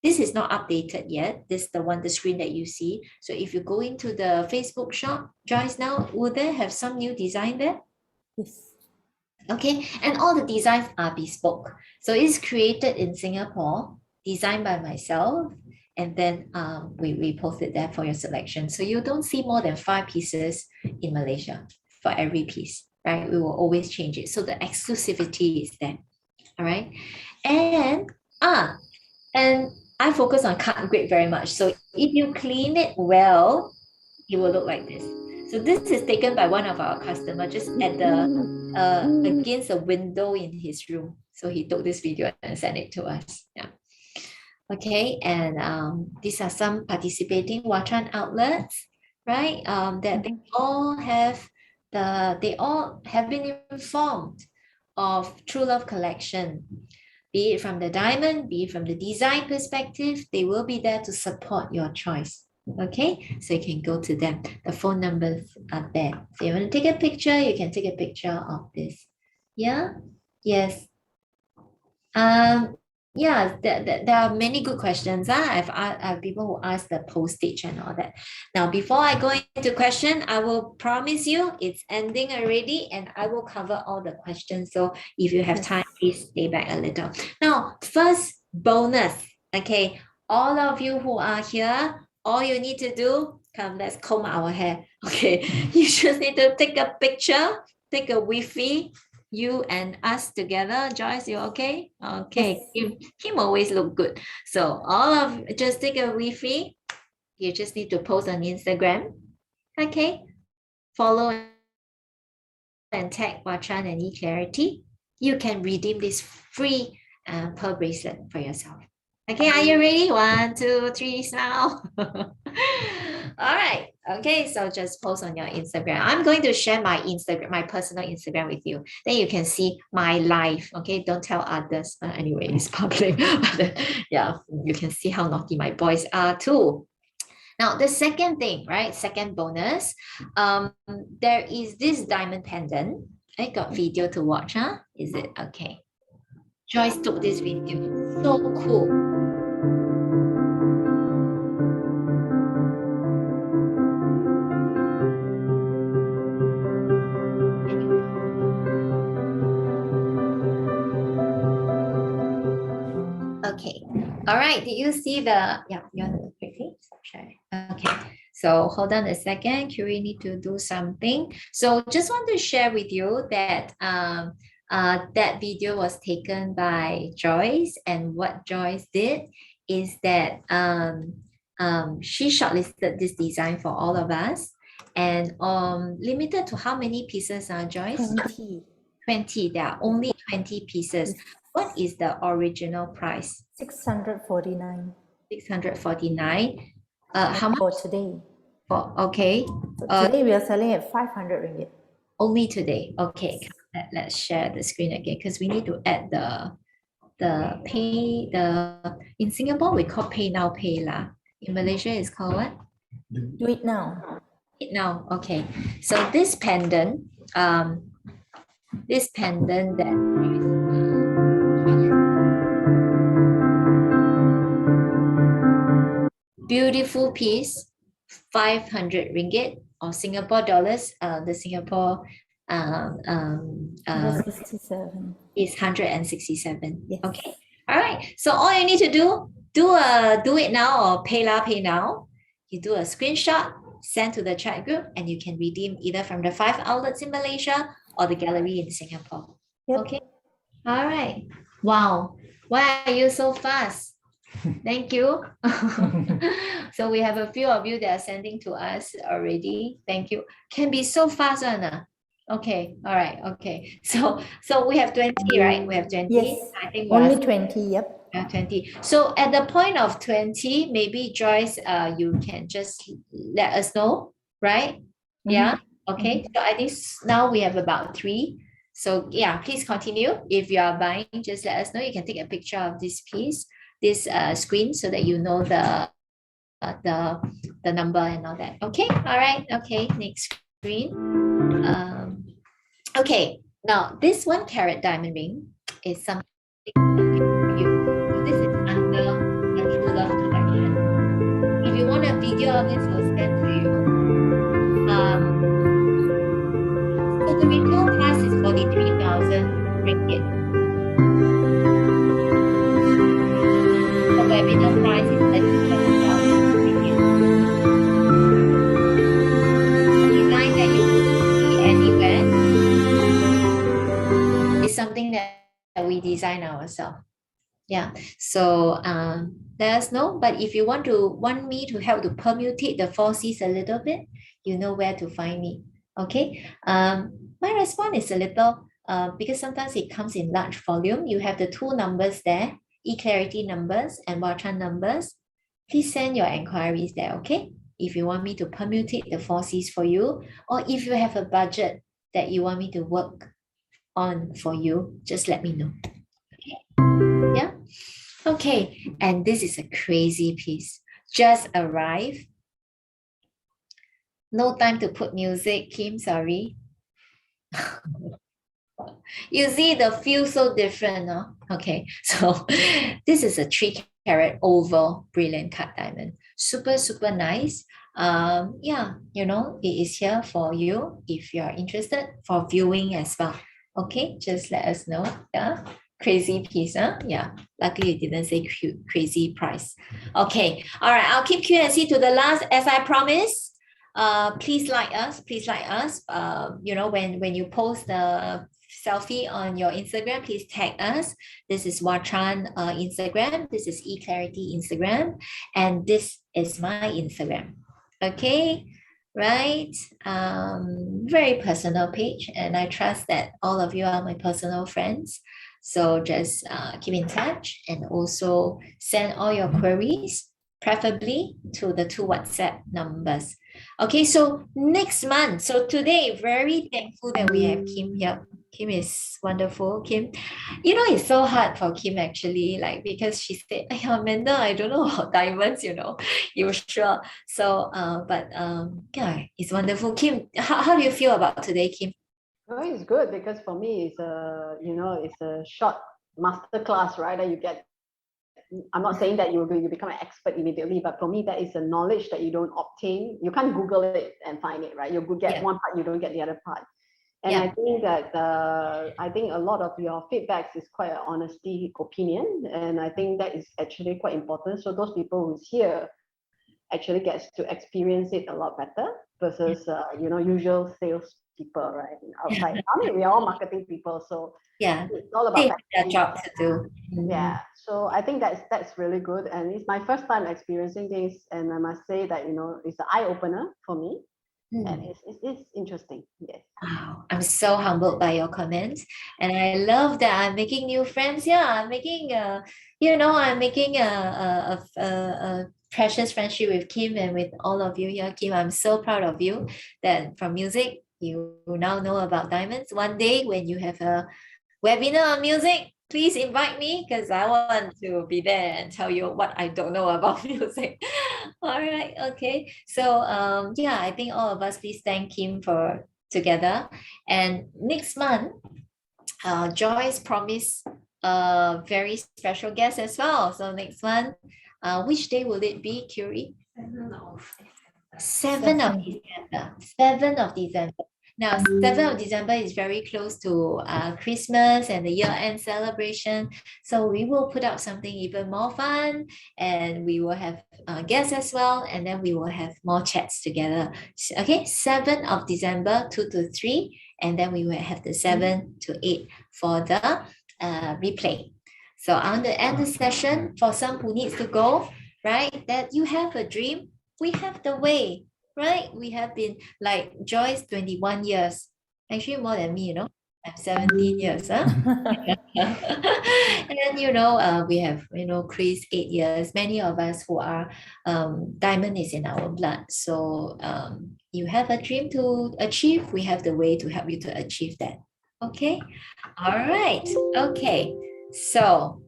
This is not updated yet. This is the screen that you see. So if you go into the Facebook shop, Joyce, now will there have some new design there? Yes. Okay, and all the designs are bespoke. So it's created in Singapore, designed by myself, and then we posted that for your selection. So you don't see more than 5 pieces in Malaysia for every piece, right? We will always change it. So the exclusivity is there. All right. And I focus on cut grade very much. So if you clean it well, it will look like this. So this is taken by one of our customers just at the against a window in his room. So he took this video and sent it to us. Yeah. Okay, and these are some participating Wachan outlets, right? That they all have been informed of True Love collection. Be it from the diamond, be it from the design perspective, they will be there to support your choice. Okay, so you can go to them. The phone numbers are there. So you want to take a picture, you can take a picture of this. Yeah, yes. Yeah, there are many good questions. I've people who ask the postage and all that. Now, before I go into question, I will promise you it's ending already, and I will cover all the questions. So if you have time, please stay back a little. Now, first bonus. Okay, all of you who are here, all you need to do, let's comb our hair. Okay, you just need to take a picture, take a Wi-Fi, you and us together. Joyce, you okay? Okay, him always look good. So just take a Wi-Fi. You just need to post on Instagram. Okay, follow and tag Wachan and eClarity. You can redeem this free pearl bracelet for yourself. Okay, are you ready? 1, 2, 3, smile. All right. Okay, so just post on your Instagram. I'm going to share my Instagram, my personal Instagram with you. Then you can see my life. Okay, don't tell others. Anyway, it's public. Yeah, you can see how naughty my boys are too. Now, the second thing, right? Second bonus. There is this diamond pendant. I got video to watch, huh? Is it okay? Joyce took this video. So cool. Okay. All right. Did you see the, you want to quickly share? Okay. So hold on a second. Curie need to do something. So just want to share with you that that video was taken by Joyce, and what Joyce did is that she shortlisted this design for all of us, and limited to how many pieces, Joyce? 20. 20. There are only 20 pieces. What is the original price? 649. 649. How much? For today. Okay. So today we are selling at 500 ringgit. Only today. Okay. Let's share the screen again, because we need to add in Singapore we call pay now, pay lah. In Malaysia it's called what? Do it now. Now. Okay. So this pendant, that Beautiful piece, 500 ringgit or Singapore dollars. The Singapore 167. is 167. Yes. Okay. All right. So all you need to do it now or pay now. You do a screenshot, send to the chat group, and you can redeem either from the 5 outlets in Malaysia or the gallery in Singapore. Yep. Okay. All right. Wow. Why are you so fast? Thank you. So we have a few of you that are sending to us already. Thank you. Can be so fast, Anna. Okay. All right. Okay. So we have 20, right? We have 20. Yes. I think Only 20. Yep. 20. So at the point of 20, maybe Joyce, you can just let us know, right? Yeah. Okay. So I think now we have about 3. So yeah, please continue. If you are buying, just let us know. You can take a picture of this piece, this screen, so that you know the number and all that. Okay. All right. Okay. Next screen. Okay. Now this 1 carat diamond ring is something for you. So this is under the True Love collection. If you want a video of this, we'll send to you. So the retail price is 43,000 ringgit. The webinar price is 37,000 ringgit. Design that you will see anywhere is something that we design ourselves. Yeah. So let us know. But if you want me to help to permutate the 4 C's a little bit, you know where to find me. Okay. My response is a little because sometimes it comes in large volume. You have the 2 numbers there, eClarity numbers and Watchan numbers. Please send your inquiries there, okay? If you want me to permutate the 4 C's for you, or if you have a budget that you want me to work on for you, just let me know. Okay. Yeah. Okay. And this is a crazy piece. Just arrived. No time to put music, Kim, sorry. You see the feel so different, no? Okay, so this is a 3 carat oval brilliant cut diamond. Super, super nice. Yeah, you know, it is here for you if you're interested for viewing as well. Okay, just let us know. Yeah, crazy piece, huh? Yeah, luckily you didn't say crazy price. Okay, all right, I'll keep Q&C to the last as I promised. Please like us. You know, when you post the selfie on your Instagram, please tag us. This is Watchan Instagram. This is eClarity Instagram. And this is my Instagram. Okay, right? Very personal page. And I trust that all of you are my personal friends. So just keep in touch and also send all your queries, preferably to the 2 WhatsApp numbers. Okay, so next month, so today, very thankful that we have Kim here. Kim is wonderful. Kim, you know, it's so hard for Kim actually, like, because she said, Amanda, I don't know about diamonds, you know, you sure? So, yeah, it's wonderful. Kim, how do you feel about today, Kim? Oh, it's good because for me, it's a short master class, right? That you get. I'm not saying that you become an expert immediately, but for me, that is a knowledge that you don't obtain. You can't Google it and find it, right? You get one part, you don't get the other part. And I think that a lot of your feedbacks is quite an honesty opinion, and I think that is actually quite important. So those people who's here actually gets to experience it a lot better versus usual sales people, right? Outside. I mean, we are all marketing people, so it's all about their job to do. Yeah, so I think that's really good, and it's my first time experiencing this, and I must say that it's an eye opener for me. And it's interesting. Yes. Wow, I'm so humbled by your comments, and I love that I'm making new friends. Yeah, I'm making a precious friendship with Kim and with all of you here. Kim, I'm so proud of you that from music you now know about diamonds. One day when you have a webinar on music, please invite me because I want to be there and tell you what I don't know about music. All right, okay. So yeah, I think all of us please thank Kim for together. And next month, Joyce promised a very special guest as well. So next month, Which day will it be, Curie? 7 of December. 7 of December. Now, 7 of December is very close to Christmas and the year-end celebration. So we will put up something even more fun, and we will have guests as well, and then we will have more chats together. Okay, 7 of December, 2 to 3, and then we will have the 7 to 8 for the replay. So I want to end the session for some who needs to go, right? That you have a dream, we have the way, right? We have been like Joyce, 21 years. Actually, more than me, I'm 17 years, huh? And then, we have, Chris, 8 years. Many of us who are, diamond is in our blood. So you have a dream to achieve, we have the way to help you to achieve that. Okay? All right. Okay. So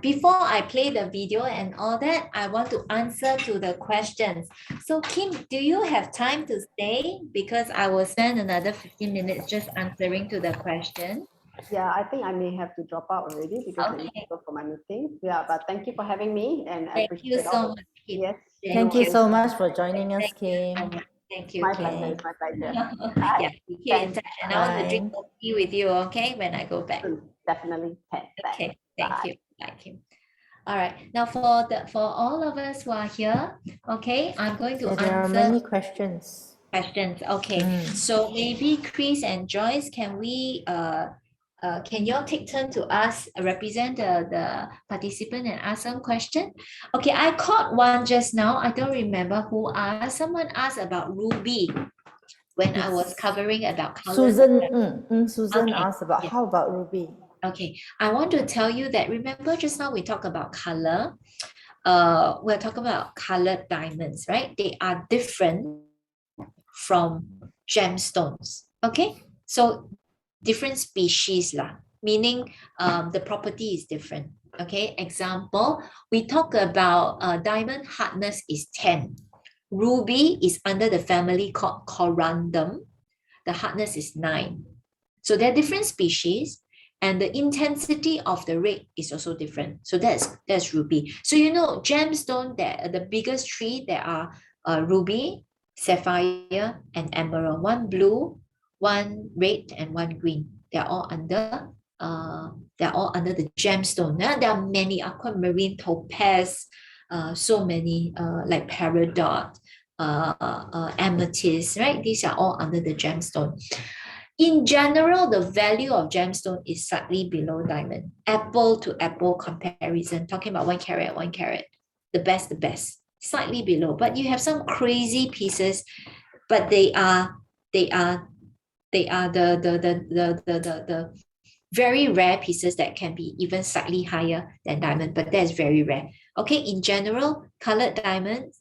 before I play the video and all that, I want to answer to the questions. So Kim, do you have time to stay? Because I will spend another 15 minutes just answering to the question. Yeah, I think I may have to drop out already because I need to go for my meeting. Yeah, but thank you for having me, and I Thank you appreciate so all much, the, Kim. yes. Thank you so much for joining us, Kim. Thank you, My Kim. pleasure. It's my pleasure. Yeah, we keep in touch, and I want to drink Bye. tea with you, okay, when I go back. Definitely. Okay, thank you. Bye, Kim. All right, now for all of us who are here, okay, I'm going to There are answer many questions. Okay, so maybe Chris and Joyce, can you all take turn to ask, represent the participant and ask some question? Okay, I caught one just now. I don't remember who asked. Someone asked about ruby when I was covering about color. Susan Okay, asked about how about ruby? Okay, I want to tell you that, remember just now we talked about color. We're talking about colored diamonds, right? They are different from gemstones. Okay, so different species lah, meaning the property is different. Okay, example, we talk about diamond hardness is 10. Ruby is under the family called corundum. The hardness is 9. So they're different species, and the intensity of the red is also different. So that's ruby. So gemstone, that the biggest three, there are ruby, sapphire, and emerald. One blue, one red, and one green. They're all under the gemstone. Now there are many: aquamarine, topaz, so many like peridot, amethyst, right? These are all under the gemstone. In general, the value of gemstone is slightly below diamond. Apple to apple comparison, talking about 1 carat, 1 carat, the best, slightly below. But you have some crazy pieces, but they are the very rare pieces that can be even slightly higher than diamond, but that's very rare. Okay, in general, colored diamonds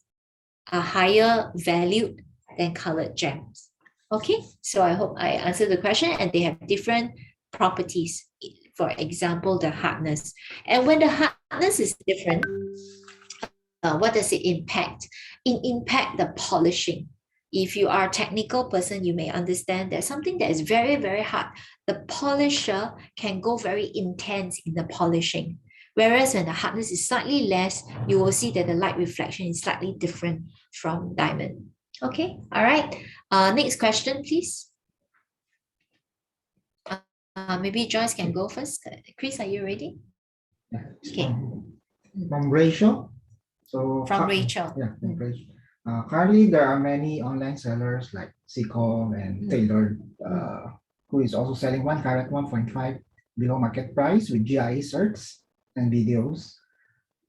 are higher valued than colored gems. Okay, so I hope I answered the question, and they have different properties. For example, the hardness. And when the hardness is different, what does it impact? It impacts the polishing. If you are a technical person, you may understand that something that is very, very hard, the polisher can go very intense in the polishing. Whereas when the hardness is slightly less, you will see that the light reflection is slightly different from diamond. Okay, all right. Next question, please. Maybe Joyce can go first. Chris, are you ready? Yeah. Okay. From Rachel. From Rachel. Yeah, from Rachel. Currently, there are many online sellers like Seacom and Taylor, who is also selling 1 carat 1.5 below market price with GIA certs and videos.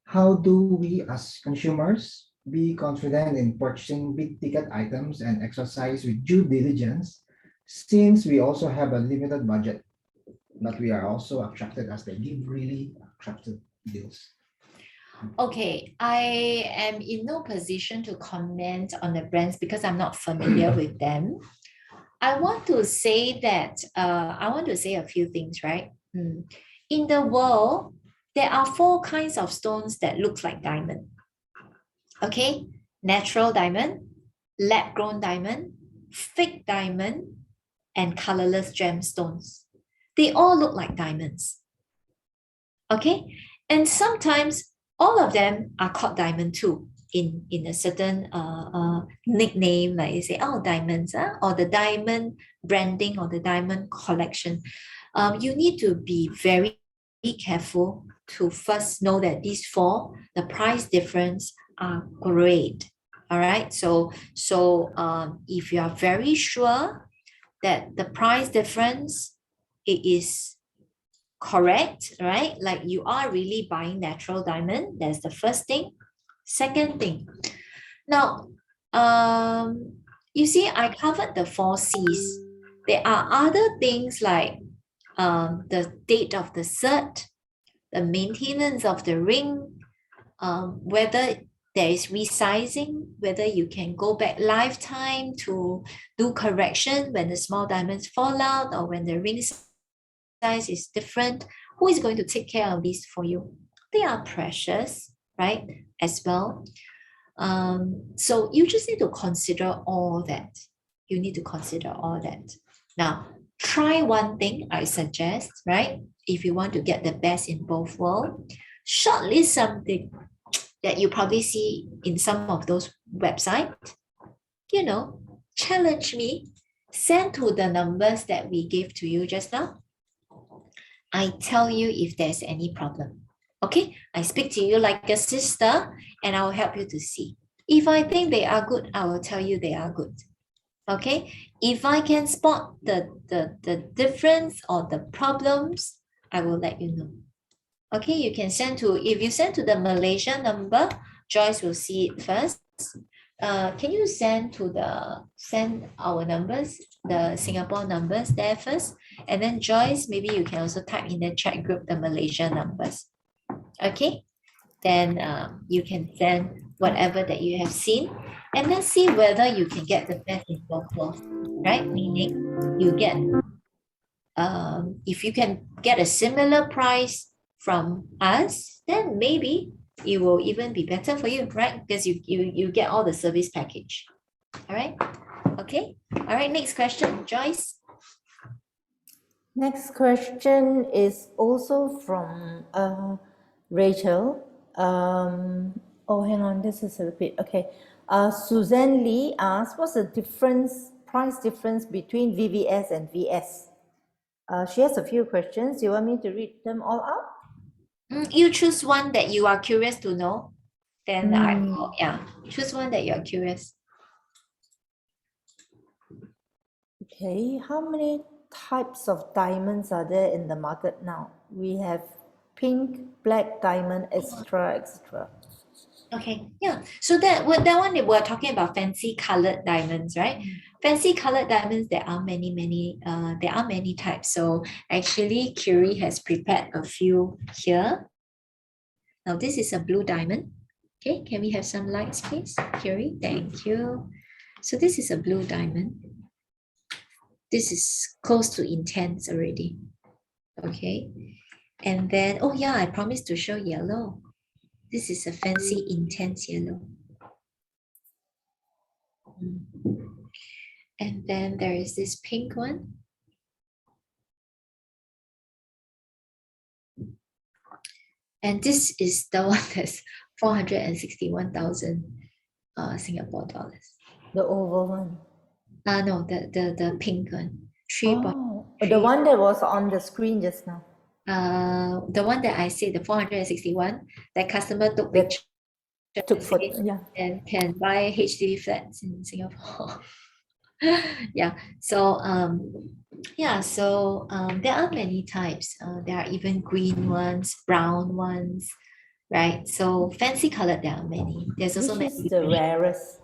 How do we as consumers be confident in purchasing big ticket items and exercise with due diligence, since we also have a limited budget, but we are also attracted as they give really attractive deals? Okay, I am in no position to comment on the brands because I'm not familiar with them. I want to say a few things, right? In the world, there are 4 kinds of stones that look like diamond. Okay, natural diamond, lab-grown diamond, fake diamond, and colorless gemstones. They all look like diamonds. Okay, and sometimes all of them are called diamond too in a certain nickname, like you say, oh, diamonds, or the diamond branding or the diamond collection. You need to be very careful to first know that these four, the price difference are great. All right. So if you are very sure that the price difference it is correct, right? Like you are really buying natural diamond. That's the first thing. Second thing. Now, you see, I covered the 4Cs. There are other things like the date of the cert, the maintenance of the ring, whether there is resizing, whether you can go back lifetime to do correction when the small diamonds fall out or when the ring size is different. Who is going to take care of these for you? They are precious, right? As well. So you just need to consider all that. You need to consider all that. Now, try one thing I suggest, right? If you want to get the best in both worlds, shortlist something that you probably see in some of those websites. You know, challenge me, send to the numbers that we gave to you just now. I tell you if there's any problem. Okay, I speak to you like a sister and I will help you to see. If I think they are good, I will tell you they are good. Okay, if I can spot the difference or the problems, I will let you know. Okay, you can send to, if you send to the Malaysia number, Joyce will see it first. Can you send our numbers, the Singapore numbers there first? And then Joyce, maybe you can also type in the chat group the Malaysia numbers. Okay, then you can send whatever that you have seen and then see whether you can get the best in both worlds, right? Meaning you get, if you can get a similar price from us, then maybe it will even be better for you, right? Because you get all the service package. All right. Okay. All right. Next question, Joyce. Next question is also from Rachel. Hang on, this is a repeat. Okay. Suzanne Lee asked, what's the price difference between VVS and VS? She has a few questions. You want me to read them all out? You choose one that you are curious to know. Then I will, choose one that you are curious. Okay, how many types of diamonds are there in the market now? We have pink, black diamond, etc., etc. Okay, yeah. So that one we're talking about fancy colored diamonds, right? Fancy colored diamonds, there are many types. So actually, Curie has prepared a few here. Now this is a blue diamond. Okay, can we have some lights, please? Curie, thank you. So this is a blue diamond. This is close to intense already. Okay, and then, oh yeah, I promised to show yellow. This is a fancy intense yellow. And then there is this pink one. And this is the one that's 461,000 Singapore dollars. The oval one. No, the pink one. The one that was on the screen just now. The one that I said, the 461, that customer took That picture and can buy HDB flats in Singapore. Yeah, so there are many types. There are even green ones, brown ones, right? So fancy colored, there are many. There's also Which is the rarest?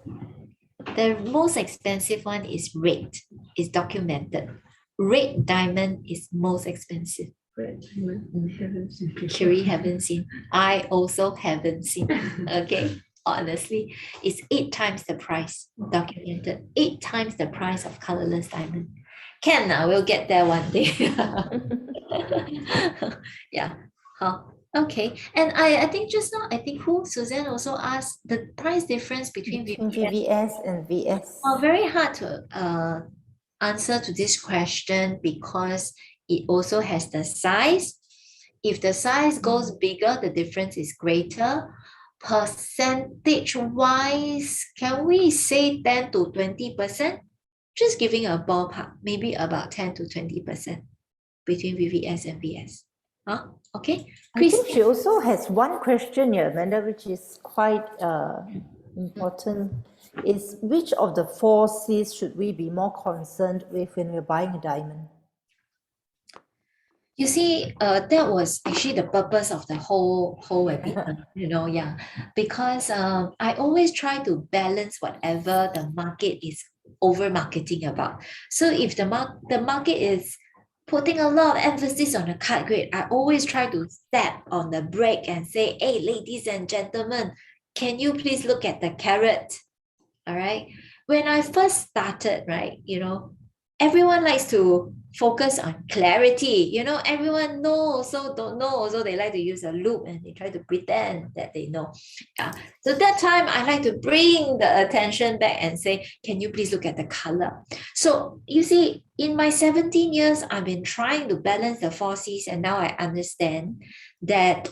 The most expensive one is red. It's documented. Red diamond is most expensive. Curie haven't seen. I also haven't seen. Okay, honestly, it's 8 times the price, documented. 8 times the price of colorless diamond. We'll get there one day. Yeah. Okay. And I think just now, Suzanne also asked the price difference between VVS and VS. Very hard to answer to this question because it also has the size, If the size goes bigger, the difference is greater. Percentage-wise, can we say 10 to 20%? Just giving a ballpark, maybe about 10 to 20% between VVS and VS. Huh? Okay. I think she also has one question here, Amanda, which is quite important. Is which of the 4 C's should we be more concerned with when we're buying a diamond? You see, that was actually the purpose of the whole webinar, because I always try to balance whatever the market is over marketing about. So if the market is putting a lot of emphasis on the cut grade, I always try to step on the brake and say, hey, ladies and gentlemen, can you please look at the carat? All right. When I first started, right, everyone likes to focus on clarity. Everyone knows, so don't know. So they like to use a loop and they try to pretend that they know. Yeah. So that time I like to bring the attention back and say, can you please look at the color? So you see, in my 17 years, I've been trying to balance the 4 C's, and now I understand that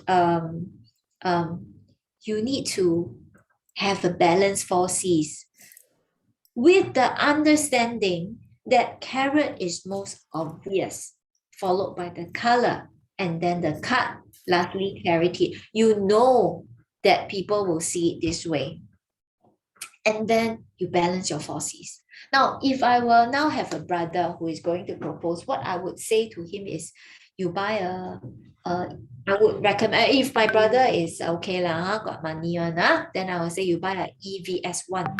you need to have a balanced 4 C's with the understanding that carat is most obvious, followed by the color, and then the cut, lastly clarity. You know that people will see it this way. And then you balance your 4 C's. Now, if I will now have a brother who is going to propose, what I would say to him is, you buy I would recommend, if my brother is okay lah, got money one, then I will say you buy an EVS1,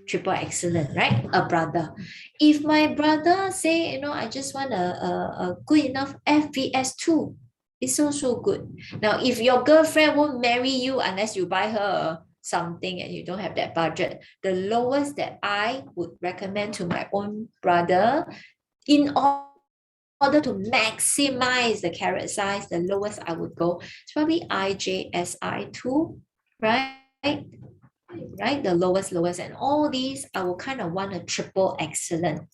triple excellent, right? A brother. If my brother say, I just want a good enough FVS2, it's also good. Now, if your girlfriend won't marry you unless you buy her something and you don't have that budget, the lowest that I would recommend to my own brother, in order to maximize the carat size, the lowest I would go is probably IJSI2, right? Right, the lowest, and all these I will kind of want a triple excellent.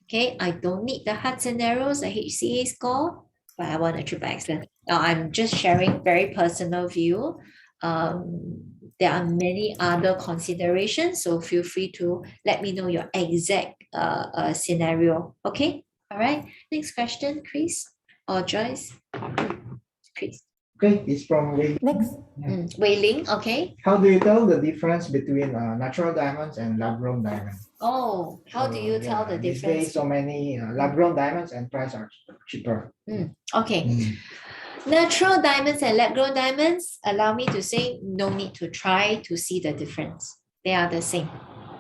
Okay, I don't need the Hudson Arrows, the HCA score, but I want a triple excellent. Now I'm just sharing very personal view. There are many other considerations, so feel free to let me know your exact scenario. Okay. All right, next question, Chris or Joyce? Chris. Okay, it's from Wei. Next. Wei Ling, okay. How do you tell the difference between natural diamonds and lab-grown diamonds? Oh, how do you tell the These difference? days, so many lab-grown diamonds and price are cheaper. Okay. Natural diamonds and lab-grown diamonds, allow me to say, no need to try to see the difference. They are the same.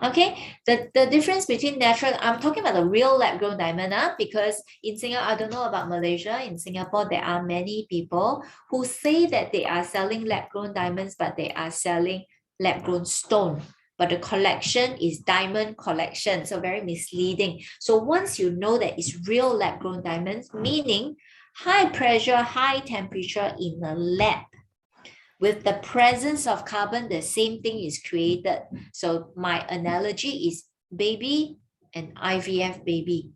Okay, the difference between natural, I'm talking about the real lab-grown diamond, because in Singapore, I don't know about Malaysia, in Singapore, there are many people who say that they are selling lab-grown diamonds, but they are selling lab-grown stone. But the collection is diamond collection, so very misleading. So once you know that it's real lab-grown diamonds, meaning high pressure, high temperature in a lab, with the presence of carbon, the same thing is created. So my analogy is baby and IVF baby.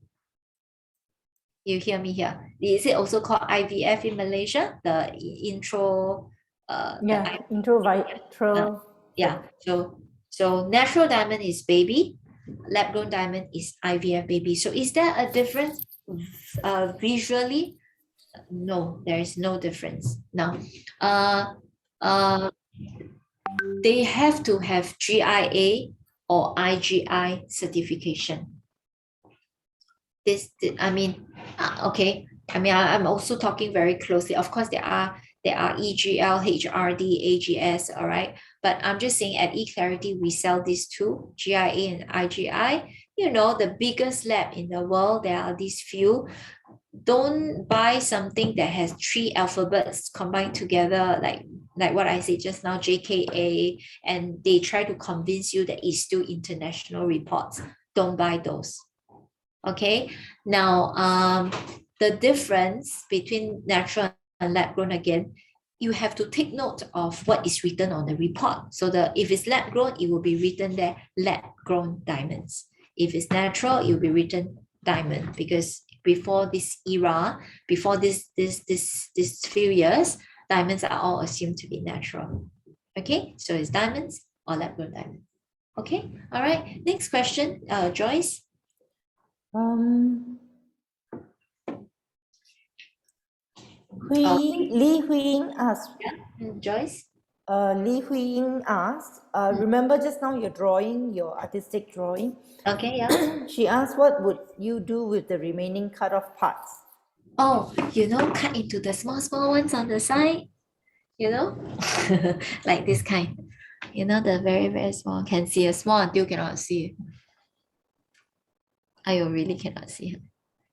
You hear me here? Is it also called IVF in Malaysia? The intro. Introvitro. Yeah. So natural diamond is baby, lab-grown diamond is IVF baby. So is there a difference visually? No, there is no difference. Now, they have to have GIA or IGI certification. I'm also talking very closely. Of course, there are EGL, HRD, AGS, all right. But I'm just saying at eClarity, we sell these two, GIA and IGI. The biggest lab in the world, there are these few. Don't buy something that has 3 alphabets combined together, like what I said just now, JKA, and they try to convince you that it's still international reports. Don't buy those. Okay. Now, the difference between natural and lab-grown, again, you have to take note of what is written on the report. So if it's lab-grown, it will be written there, lab-grown diamonds. If it's natural, it will be written diamond, because before this era, before this few years, diamonds are all assumed to be natural. Okay, so it's diamonds or lab-grown diamond. Okay, all right. Next question, Joyce. Li Huiying asked, Joyce. Li Huiying asked, remember just now you're drawing, your artistic drawing. Okay, yeah. She asked, what would you do with the remaining cut off parts? Oh, cut into the small ones on the side, like this kind. The very, very small. Can see a small until cannot see. I really cannot see.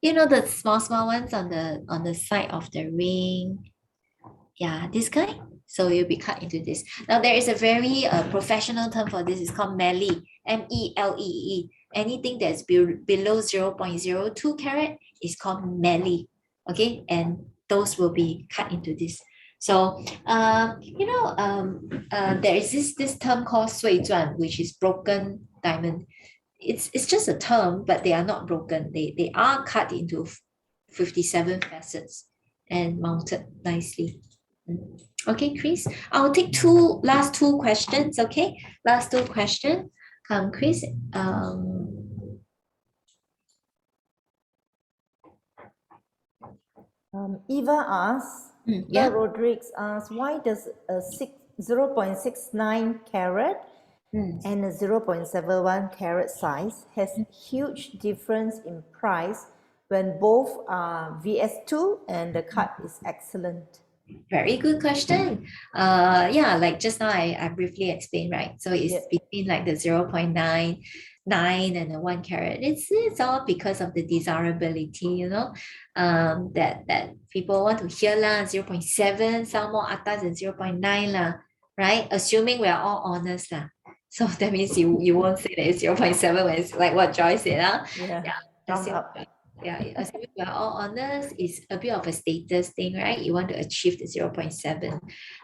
The small ones on the side of the ring. Yeah, this kind. So you'll be cut into this. Now there is a very professional term for this. It's called melee. MELEE. Anything that's below 0.02 carat is called melee. Okay, and those will be cut into this. So there is this term called 碎钻, which is broken diamond. It's just a term, but they are not broken. They are cut into 57 facets and mounted nicely. Okay, Chris, I'll take last two questions. Okay, last two questions. Come, Chris. Eva asks, Yeah. Rodriguez asks, why does a 0.69 carat and a 0.71 carat size has huge difference in price when both are VS2 and the cut is excellent? Very good question. Yeah, like just now I briefly explained, right? So it's between like the 0.99 and the 1 carat. It's all because of the desirability, that people want to hear lah, 0.7, some more atas than 0.9 lah, right? Assuming we are all honest lah. So that means you won't say that it's 0.7 when it's like what Joy said, huh? Assuming we're all honest, it's a bit of a status thing, right? You want to achieve the 0.7.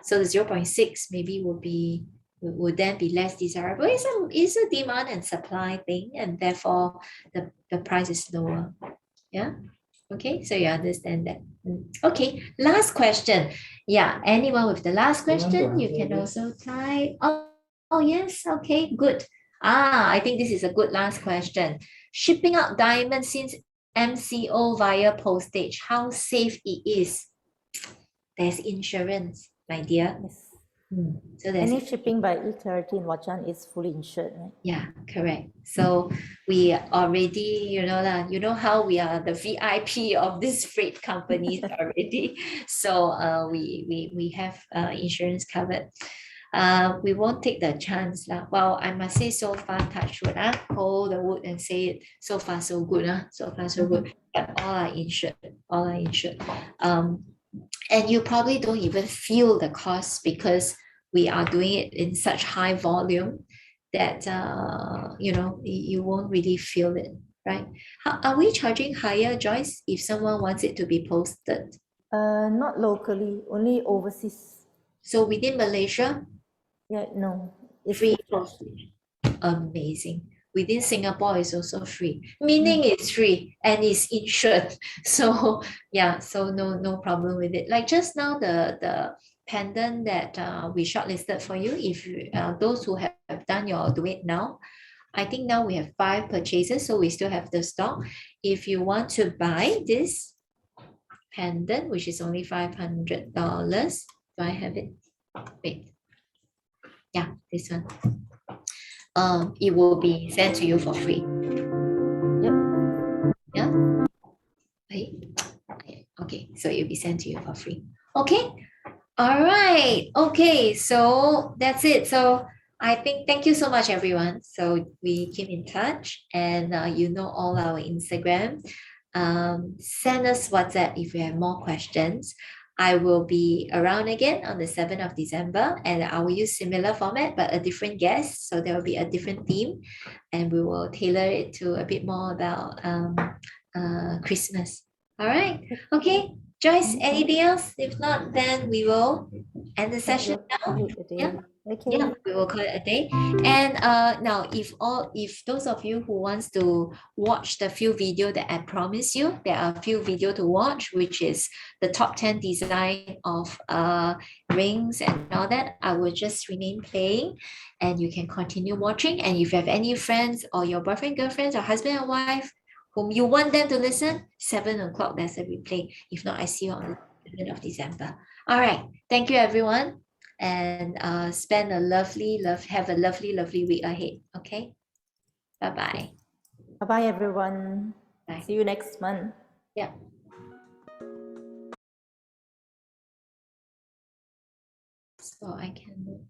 So the 0.6 maybe would then be less desirable. It's a demand and supply thing, and therefore the price is lower. Yeah. Okay, so you understand that. Okay, last question. Yeah, anyone with the last question, you can also type. Oh yes, okay, good. I think this is a good last question. Shipping out diamonds since MCO via postage, how safe it is? There's insurance, my dear. Yes. So any shipping by eClarity in Watchan is fully insured, right? Yeah, correct. So we already, you know how we are the VIP of this freight companies already. So we have insurance covered. We won't take the chance lah. Well, I must say so far, touch wood, hold the wood and say it, so far so good, so far so good. But all are insured. And you probably don't even feel the cost because we are doing it in such high volume that you won't really feel it, right? Are we charging higher, Joyce, if someone wants it to be posted? Not locally, only overseas. So within Malaysia? Yeah, no. It's free postage. Amazing. Within Singapore is also free, meaning it's free and it's insured. So yeah, so no problem with it. Like just now, the pendant that we shortlisted for you, if those who have done your do it now, I think now we have 5 purchases, so we still have the stock. If you want to buy this pendant, which is only $500, do I have it? Wait. Yeah, this one. It will be sent to you for free. Yep. Yeah. Okay, so it'll be sent to you for free. Okay. All right. Okay, so that's it. So I think thank you so much, everyone. So we keep in touch, and all our Instagram. Send us WhatsApp if you have more questions. I will be around again on the 7th of December, and I will use similar format but a different guest. So there will be a different theme, and we will tailor it to a bit more about Christmas. All right. Okay. Joyce, anything else? If not, then we will end the session now. Yeah. Okay. Yeah, we will call it a day. And now if those of you who wants to watch the few video that I promised you, there are a few video to watch, which is the top 10 design of rings and all that. I will just remain playing and you can continue watching. And if you have any friends or your boyfriend, girlfriends, or husband or wife whom you want them to listen, 7 o'clock, there's a replay. If not, I see you on the 7th of December. All right. Thank you, everyone. And have a lovely week ahead. Okay. Bye-bye. Bye-bye, everyone. Bye. See you next month. Yeah. So I can